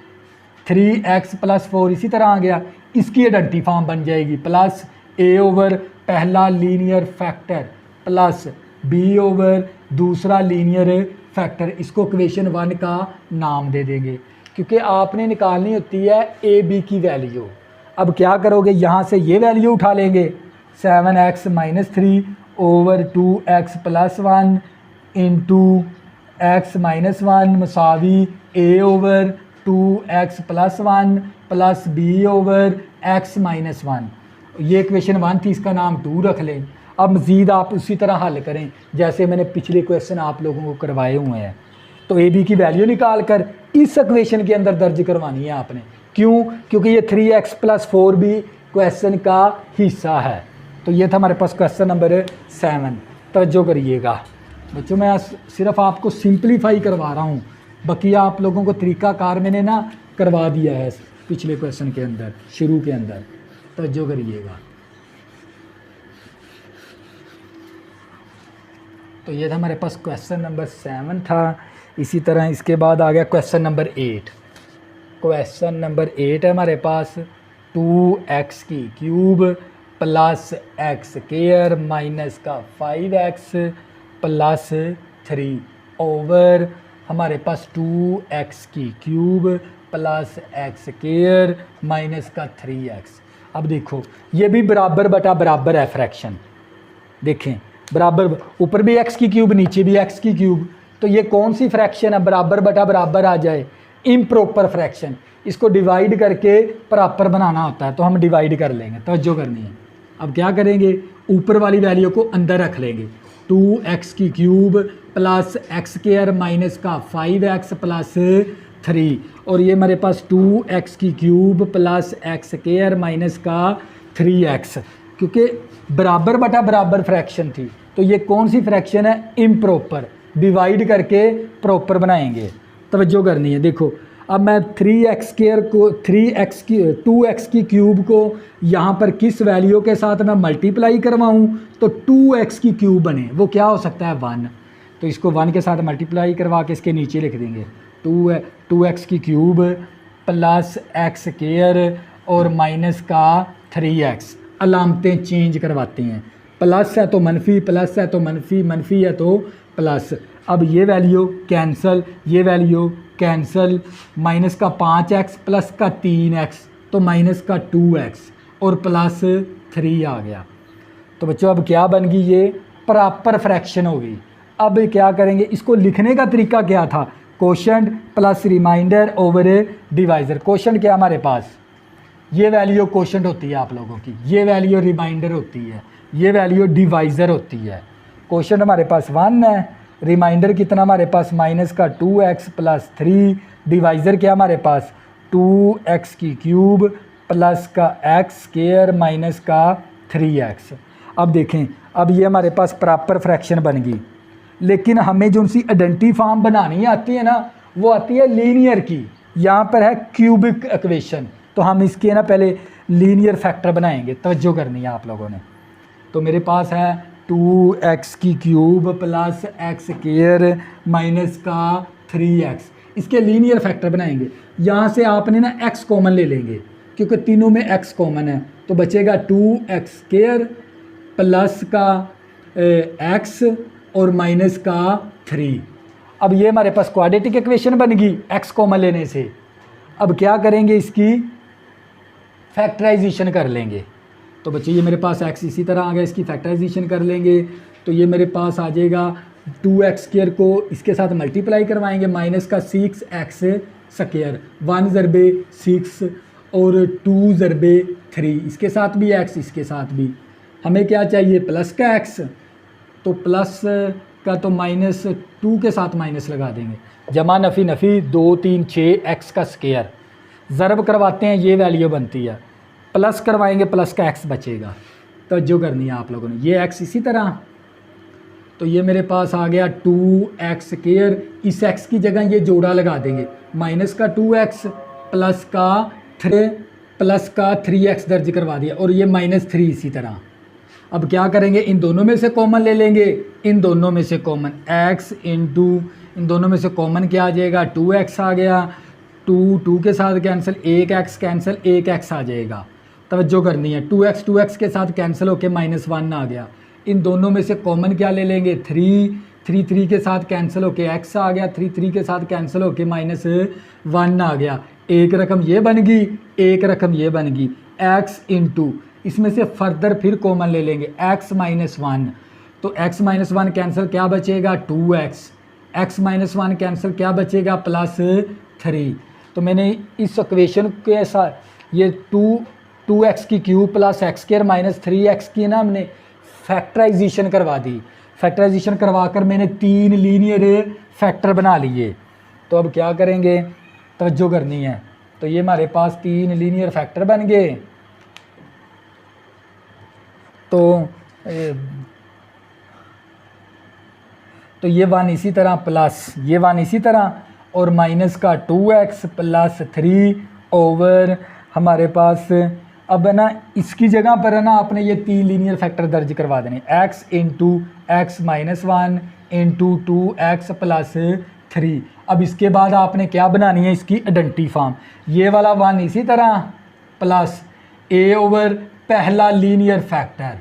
3x + 4 इसी तरह आ गया, इसकी आइडेंटिटी फॉर्म बन जाएगी, प्लस a ओवर पहला linear factor plus b over दूसरा लीनियर फैक्टर, इसको इक्वेशन 1 का नाम दे देंगे, क्योंकि आपने निकालनी होती है a b की वैल्यू। अब क्या करोगे, यहाँ से ये वैल्यू उठा लेंगे, 7x - 3 over 2x + 1 × x - 1 मसावी a over 2x + 1 plus b over x - 1। ये इक्वेशन 1 थी, इसका नाम 2 रख लें। अब मज़ीद आप उसी तरह हल करें जैसे मैंने पिछले क्वेश्चन आप लोगों को करवाए हुए हैं। तो a b की वैल्यू निकाल कर इस इक्वेशन के अंदर दर्ज करवानी है आपने। क्यों? क्योंकि ये 3x + 4 भी क्वेश्चन का हिस्सा है। तो ये था हमारे पास क्वेश्चन नंबर 7। तवज्जो करिएगा बच्चों, मैं सिर्फ आपको सिंपलीफाई करवा रहा हूँ, बाकी आप लोगों को तरीक़ाकार मैंने ना करवा दिया है पिछले क्वेश्चन के अंदर, शुरू के अंदर। तवज्जो करिएगा। तो ये था हमारे पास क्वेश्चन नंबर 7 था। इसी तरह इसके बाद आ गया क्वेश्चन नंबर 8। क्वेश्चन नंबर 8 है हमारे पास 2x³ प्लस x² माइनस का 5x प्लस 3 ओवर हमारे पास 2x³ प्लस x² माइनस का 3x। अब देखो ये भी बराबर बटा बराबर है फ्रैक्शन, देखें बराबर, ऊपर भी एक्स की क्यूब नीचे भी एक्स की क्यूब, तो ये कौन सी फ्रैक्शन है, बराबर बटा बराबर आ जाए, इम्प्रॉपर फ्रैक्शन। इसको डिवाइड करके प्रॉपर बनाना होता है, तो हम डिवाइड कर लेंगे, तवज्जो करनी है। अब क्या करेंगे, ऊपर वाली वैल्यू को अंदर रख लेंगे, 2x की cube plus x square minus का 5x प्लस 3, और ये हमारे पास 2x की cube plus x square minus का 3x, क्योंकि बराबर बटा बराबर फ्रैक्शन थी, तो ये कौन सी फ्रैक्शन है, इम्प्रॉपर। डिवाइड करके प्रॉपर बनाएंगे, तवज्जो करनी है। देखो अब मैं 3x स्क्वायर को 2x की क्यूब को यहाँ पर किस वैल्यू के साथ मैं मल्टीप्लाई करवाऊँ तो 2x की क्यूब बने, वो क्या हो सकता है 1, तो इसको 1 के साथ मल्टीप्लाई करवा के इसके नीचे लिख देंगे 2x की क्यूब प्लस एक्स स्क्वायर और माइनस का 3x। अलामतें चेंज करवाते हैं, प्लस है तो मनफी, प्लस है तो मनफी, मनफी है तो प्लस। अब ये वैल्यू कैंसल, ये वैल्यू कैंसल, माइनस का 5x प्लस का 3x तो माइनस का 2x और प्लस 3 आ गया। तो बच्चों अब क्या बन गई, ये प्रॉपर फ्रैक्शन हो गई। अब क्या करेंगे, इसको लिखने का तरीका क्या था, quotient plus remainder over divisor. Quotient क्या हमारे पास, ये वैल्यू कोशेंट होती है आप लोगों की, ये वैल्यू रिमाइंडर होती है, ये वैल्यू डिवाइज़र होती है। कोशेंट हमारे पास 1 है, रिमाइंडर कितना हमारे पास माइनस का 2x प्लस 3, डिवाइज़र क्या हमारे पास 2x की क्यूब प्लस का एक्स स्क्वायर माइनस का 3x। अब देखें, अब ये हमारे पास प्रॉपर फ्रैक्शन बन गई, लेकिन हमें जो उनसी आइडेंटिटी फॉर्म बनानी आती है ना, वो आती है लीनियर की। यहाँ पर है क्यूबिक इक्वेशन, तो हम इसके ना पहले लीनियर फैक्टर बनाएंगे, तवज्जो करनी है आप लोगों ने। तो मेरे पास है 2x की cube plus x square minus का 3x, इसके लीनियर फैक्टर बनाएंगे। यहाँ से आपने ना x कॉमन ले लेंगे, क्योंकि तीनों में x कॉमन है, तो बचेगा 2x स्क्वायर प्लस का x और माइनस का 3। अब ये हमारे पास क्वाड्रेटिक इक्वेशन बन गई x कॉमन लेने से। अब क्या करेंगे, इसकी फैक्टराइजेशन कर लेंगे। तो बच्चे ये मेरे पास x इसी तरह आ गया, इसकी फैक्टराइजेशन कर लेंगे, तो ये मेरे पास आ जाएगा 2x स्क्वायर को इसके साथ मल्टीप्लाई करवाएंगे, माइनस का 6x स्क्वायर, 1 ज़रबे 6 और 2 ज़रबे 3, इसके साथ भी x, इसके साथ भी। हमें क्या चाहिए, प्लस का x, तो प्लस का तो माइनस 2 के साथ माइनस लगा देंगे, जमा नफ़ी नफ़ी 2 3 6 x का स्क्वायर, ज़रब करवाते हैं, ये वैल्यू बनती है, प्लस करवाएंगे प्लस का x बचेगा। तो जो करनी है आप लोगों ने, ये x इसी तरह, तो ये मेरे पास आ गया 2x स्क्वायर, इस x की जगह ये जोड़ा लगा देंगे, माइनस का 2x प्लस का 3x दर्ज करवा दिया, और ये -3 इसी तरह। अब क्या करेंगे, इन दोनों में से कॉमन ले लेंगे, इन दोनों में से कॉमन x इंटू इन दोनों में से कॉमन क्या आ जाएगा, 2x आ गया, 2 के साथ कैंसिल, 1x कैंसिल, 1x आ जाएगा। तवज्जो करनी है, 2x के साथ कैंसिल होके -1 आ गया। इन दोनों में से कॉमन क्या ले लेंगे, 3 के साथ कैंसिल होके x आ गया, 3 के साथ कैंसिल होके -1 आ गया। एक रकम ये बन गई, एक रकम ये बन गई, x इंटू इसमें से फर्दर फिर कॉमन ले लेंगे x -1, तो x -1 कैंसिल क्या बचेगा 2x, x -1 कैंसिल क्या बचेगा +3। तो मैंने इस इक्वेशन के साथ ये 2x की cube plus x square minus 3x की ना हमने फैक्टराइजेशन करवा दी। फैक्टराइजेशन करवा कर मैंने 3 लीनियर फैक्टर बना लिए। तो अब क्या करेंगे, तवज्जो करनी है, तो ये हमारे पास 3 लीनियर फैक्टर बन गए। तो ये 1 इसी तरह प्लस ये 1 इसी तरह, और माइनस का 2x प्लस 3 ओवर हमारे पास। अब है ना इसकी जगह पर है ना आपने ये 3 लीनियर फैक्टर दर्ज करवा देने, x into x -1 into 2x plus 3। अब इसके बाद आपने क्या बनानी है, इसकी आइडेंटिटी फॉर्म, ये वाला 1 इसी तरह प्लस a ओवर पहला linear factor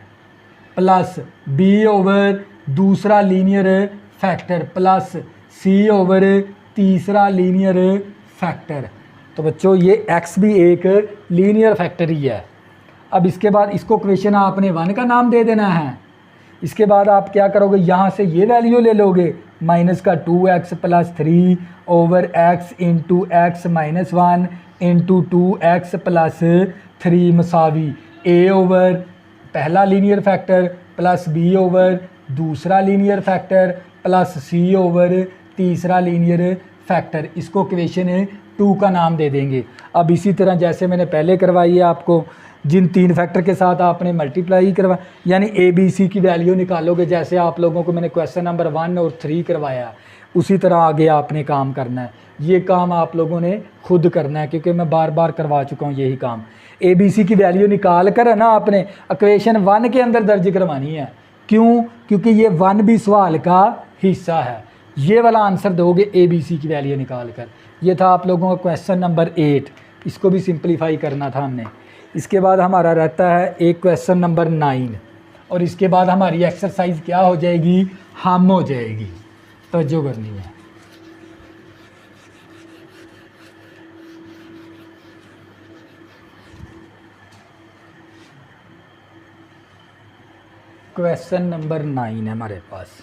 plus b over दूसरा linear factor plus c over तीसरा लीनियर फैक्टर। तो बच्चों ये x भी एक लीनियर फैक्टर ही है। अब इसके बाद इसको क्वेश्चन आपने 1 का नाम दे देना है, इसके बाद आप क्या करोगे, यहाँ से ये वैल्यू ले लोगे, माइनस का 2x plus 3 over x into x minus 1 into 2x plus 3 मसावी a ओवर पहला linear factor plus b over दूसरा linear factor plus c over तीसरा लीनियर फैक्टर। इसको इक्वेशन 2 का नाम दे देंगे। अब इसी तरह जैसे मैंने पहले करवाई है आपको, जिन 3 फैक्टर के साथ आपने मल्टीप्लाई करवा यानी ए बी सी की वैल्यू निकालोगे, जैसे आप लोगों को मैंने क्वेश्चन नंबर 1 और 3 करवाया, उसी तरह आगे आपने काम करना है। ये काम आप लोगों ने खुद करना है क्योंकि मैं बार बार करवा चुका हूँ यही काम। ए बी सी की वैल्यू निकाल कर है ना आपने इक्वेशन 1 के अंदर दर्ज करवानी है। क्यों? क्योंकि ये 1 भी सवाल का हिस्सा है। ये वाला आंसर दोगे ए बी सी की वैल्यू निकाल कर। ये था आप लोगों का क्वेश्चन नंबर 8, इसको भी सिंप्लीफाई करना था हमने। इसके बाद हमारा रहता है एक क्वेश्चन नंबर 9 और इसके बाद हमारी एक्सरसाइज क्या हो जाएगी, हम हो जाएगी। तवज्जो करनी है। क्वेश्चन नंबर 9 है हमारे पास।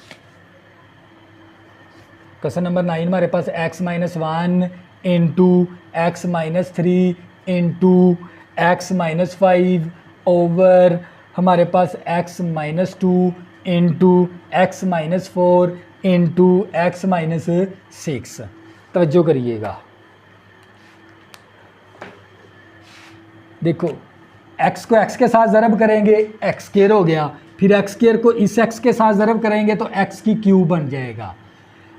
क्वेश्चन नंबर 9 हमारे पास x minus 1 into x minus 3 into x minus 5 over हमारे पास x minus 2 into x minus 4 into x minus 6। तवज्जो करिएगा। देखो x को x के साथ ज़रब करेंगे, x स्क्वायर हो गया, फिर x स्क्वायर को इस x के साथ ज़रब करेंगे तो x की क्यूब बन जाएगा।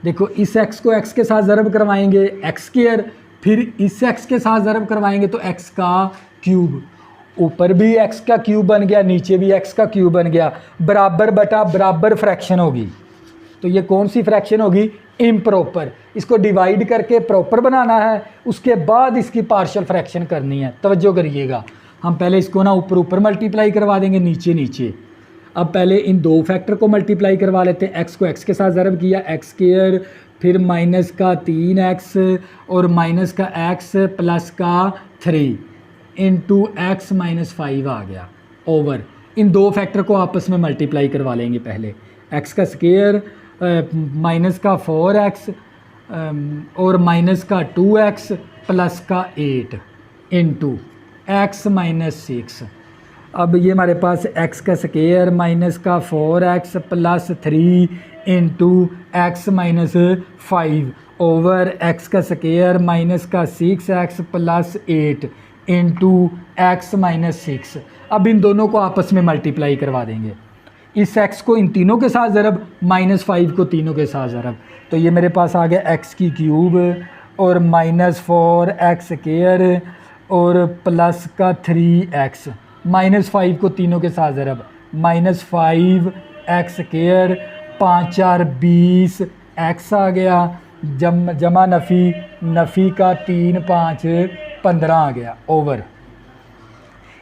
देखो इस x को x के साथ ज़रब करवाएंगे x स्क्वायर, फिर इस x के साथ ज़रब करवाएंगे तो x का क्यूब। ऊपर भी x का क्यूब बन गया, नीचे भी x का क्यूब बन गया। बराबर बटा बराबर फ्रैक्शन होगी। तो ये कौन सी फ्रैक्शन होगी, इम्प्रॉपर। इसको डिवाइड करके प्रॉपर बनाना है, उसके बाद इसकी पार्शियल फ्रैक्शन करनी है। तवज्जो करिएगा। हम पहले इसको ना ऊपर ऊपर मल्टीप्लाई करवा देंगे, नीचे नीचे। अब पहले इन 2 फैक्टर को मल्टीप्लाई करवा लेते हैं। x को x के साथ ज़रब किया, x स्क्वायर, फिर माइनस का 3x और माइनस का x प्लस का 3 इंटू एक्स माइनस 5 आ गया ओवर। इन 2 फैक्टर को आपस में मल्टीप्लाई करवा लेंगे। पहले x का स्क्वायर माइनस का 4x और माइनस का 2x प्लस का 8 इंटू एक्स माइनस 6। अब ये हमारे पास x का स्क्वायर माइनस का 4x plus 3 into x minus 5 over x का स्क्वायर माइनस का 6x plus 8 into x minus 6। अब इन दोनों को आपस में मल्टीप्लाई करवा देंगे। इस x को इन तीनों के साथ ज़रब, माइनस 5 को तीनों के साथ ज़रब, तो ये मेरे पास आ गया x की क्यूब और माइनस 4x स्क्वायर और प्लस का 3x, माइनस 5 को तीनों के साथ ज़रब, माइनस 5x स्क्वायर 5 4 20 x आ गया, जमा नफ़ी का 3 5 15 आ गया ओवर।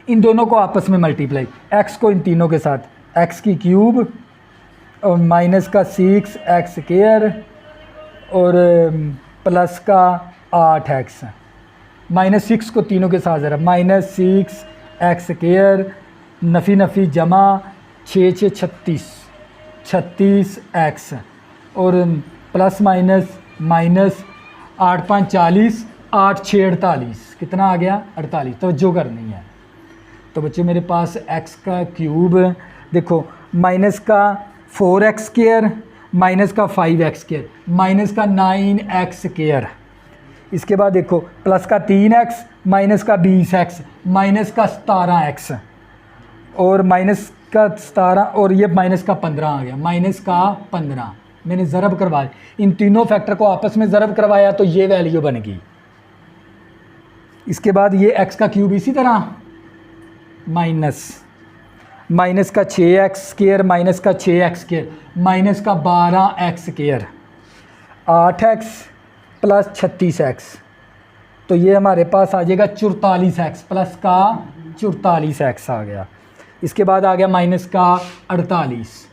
इन दोनों को आपस में मल्टीप्लाई, x को इन तीनों के साथ, x की क्यूब और माइनस का 6x स्क्वायर और प्लस का 8x, माइनस 6 को तीनों के साथ ज़रा, माइनस 6x स्क्वायर नफ़ी जमा 6 6 36x और प्लस माइनस माइनस 8 5 40 8 6 48, कितना आ गया 48। तो जो करनी है तो बच्चे मेरे पास x का क्यूब, देखो माइनस का 4x स्क्वायर माइनस का 5x स्क्वायर माइनस का 9x स्क्वायर, इसके बाद देखो प्लस का 3x माइनस का 20x माइनस का 17x और माइनस का 17 और ये माइनस का 15 आ गया, माइनस का 15। मैंने ज़रब करवाया, इन तीनों फैक्टर को आपस में ज़रब करवाया तो ये वैल्यू बनेगी। इसके बाद ये x का क्यूब इसी तरह माइनस का 6x स्क्वायर माइनस का 6x स्क्वायर माइनस का 12x square 8x plus 36x, तो ये हमारे पास आ जाएगा 44x प्लस का 44x आ गया। इसके बाद आ गया माइनस का 48।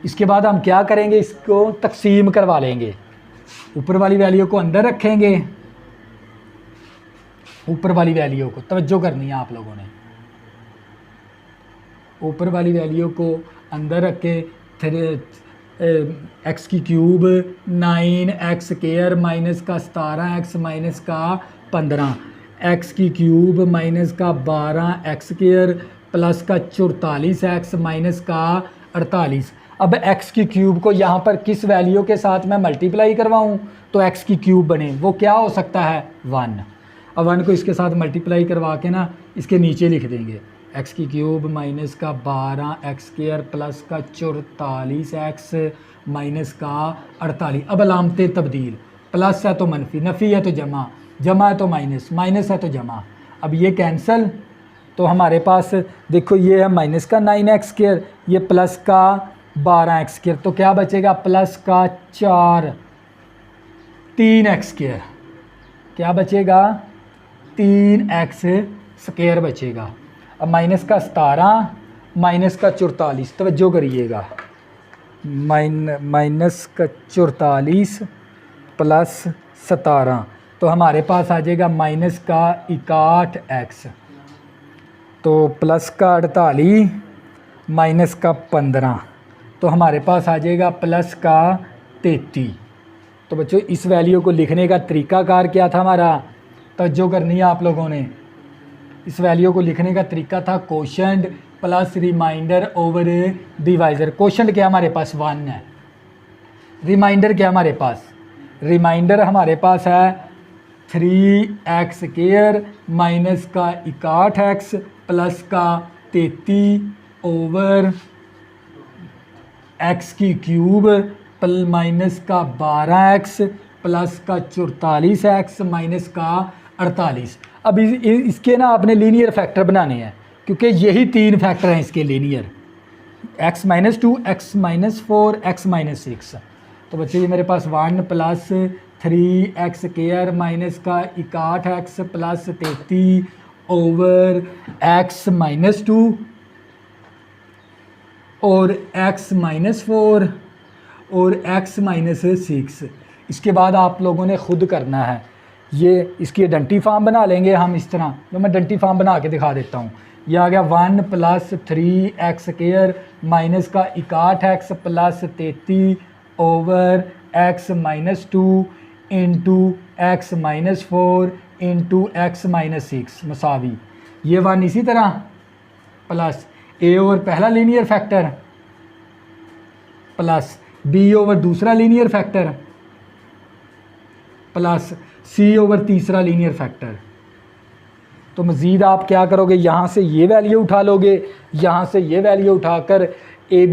इसके बाद हम क्या करेंगे, इसको तकसीम करवा लेंगे, ऊपर वाली वैल्यू को अंदर रखेंगे, ऊपर वाली वैल्यू को तवज्जो करनी है आप लोगों ने, ऊपर वाली वैल्यू को अंदर रख के एक्स की क्यूब 9x² माइनस का 17x माइनस का 15 एक्स की क्यूब माइनस का 12x² प्लस का 44x माइनस का 48। अब x की क्यूब को यहाँ पर किस वैल्यू के साथ मैं मल्टीप्लाई करवाऊँ तो x की क्यूब बने, वो क्या हो सकता है 1। अब 1 को इसके साथ मल्टीप्लाई करवा के ना इसके नीचे लिख देंगे x की क्यूब माइनस का 12x² प्लस का 44x माइनस का 48। अब अलामतें तब्दील, प्लस है तो मनफी, नफ़ी है तो जमा, जमा है तो माइनस, माइनस है तो जमा। अब ये कैंसल, तो हमारे पास देखो ये है माइनस का 9x², ये प्लस का 12x², तो क्या बचेगा प्लस का 3x², क्या बचेगा 3x² बचेगा। अब माइनस का 17 माइनस का 44, तवज्जो करिएगा, माइनस का 44 प्लस 17, तो हमारे पास आ जाएगा माइनस का 61x, तो प्लस का 48 माइनस का 15, तो हमारे पास आ जाएगा प्लस का 33। तो बच्चों इस वैल्यू को लिखने का तरीकाकार क्या था हमारा, तवज्जो करनी है आप लोगों ने। इस वैल्यू को लिखने का तरीका था quotient plus remainder over divisor. Quotient क्या हमारे पास 1 है, रिमाइंडर क्या हमारे पास, रिमाइंडर हमारे पास है 3x² माइनस का 61x प्लस का 33 ओवर x की क्यूब माइनस का 12x प्लस का 44x माइनस का 48। अब इसके ना आपने लीनियर फैक्टर बनाने हैं, क्योंकि यही 3 फैक्टर हैं इसके लीनियर, x-2, x-4, x-6। तो बच्चे ये मेरे पास 1 प्लस 3x² माइनस का 61x प्लस 33 ओवर x-2 और x-4 और x-6। इसके बाद आप लोगों ने ख़ुद करना है, ये इसकी डंटी फार्म बना लेंगे हम इस तरह, जो मैं डंटी फार्म बना के दिखा देता हूँ। ये आ गया 1 प्लस 3x² माइनस का 61x plus 33 over x-2 into x-4 into x-6 मसावी, ये 1 इसी तरह प्लस a ओवर पहला linear factor plus b over दूसरा linear factor plus c over तीसरा लीनियर फैक्टर। तो मज़ीद आप क्या करोगे, यहाँ से ये वैल्यू उठा लोगे, यहाँ से ये वैल्यू उठाकर ए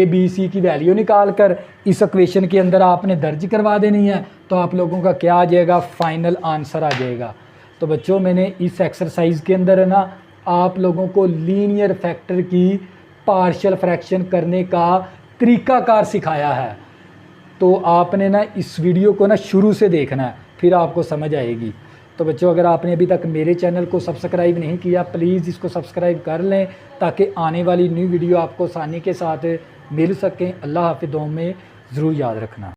बी सी की वैल्यू निकाल कर इस इक्वेशन के अंदर आपने दर्ज करवा देनी है, तो आप लोगों का क्या आ जाएगा, फाइनल आंसर आ जाएगा। तो बच्चों मैंने इस एक्सरसाइज के अंदर है ना आप लोगों को लीनियर फैक्टर की पार्शियल फ्रैक्शन करने का तरीकाकार सिखाया है। तो आपने ना इस वीडियो को ना शुरू से देखना है, फिर आपको समझ आएगी। तो बच्चों अगर आपने अभी तक मेरे चैनल को सब्सक्राइब नहीं किया, प्लीज़ इसको सब्सक्राइब कर लें ताकि आने वाली न्यू वीडियो आपको आसानी के साथ मिल सकें। अल्लाह हाफ़िज़, दुआ में ज़रूर याद रखना।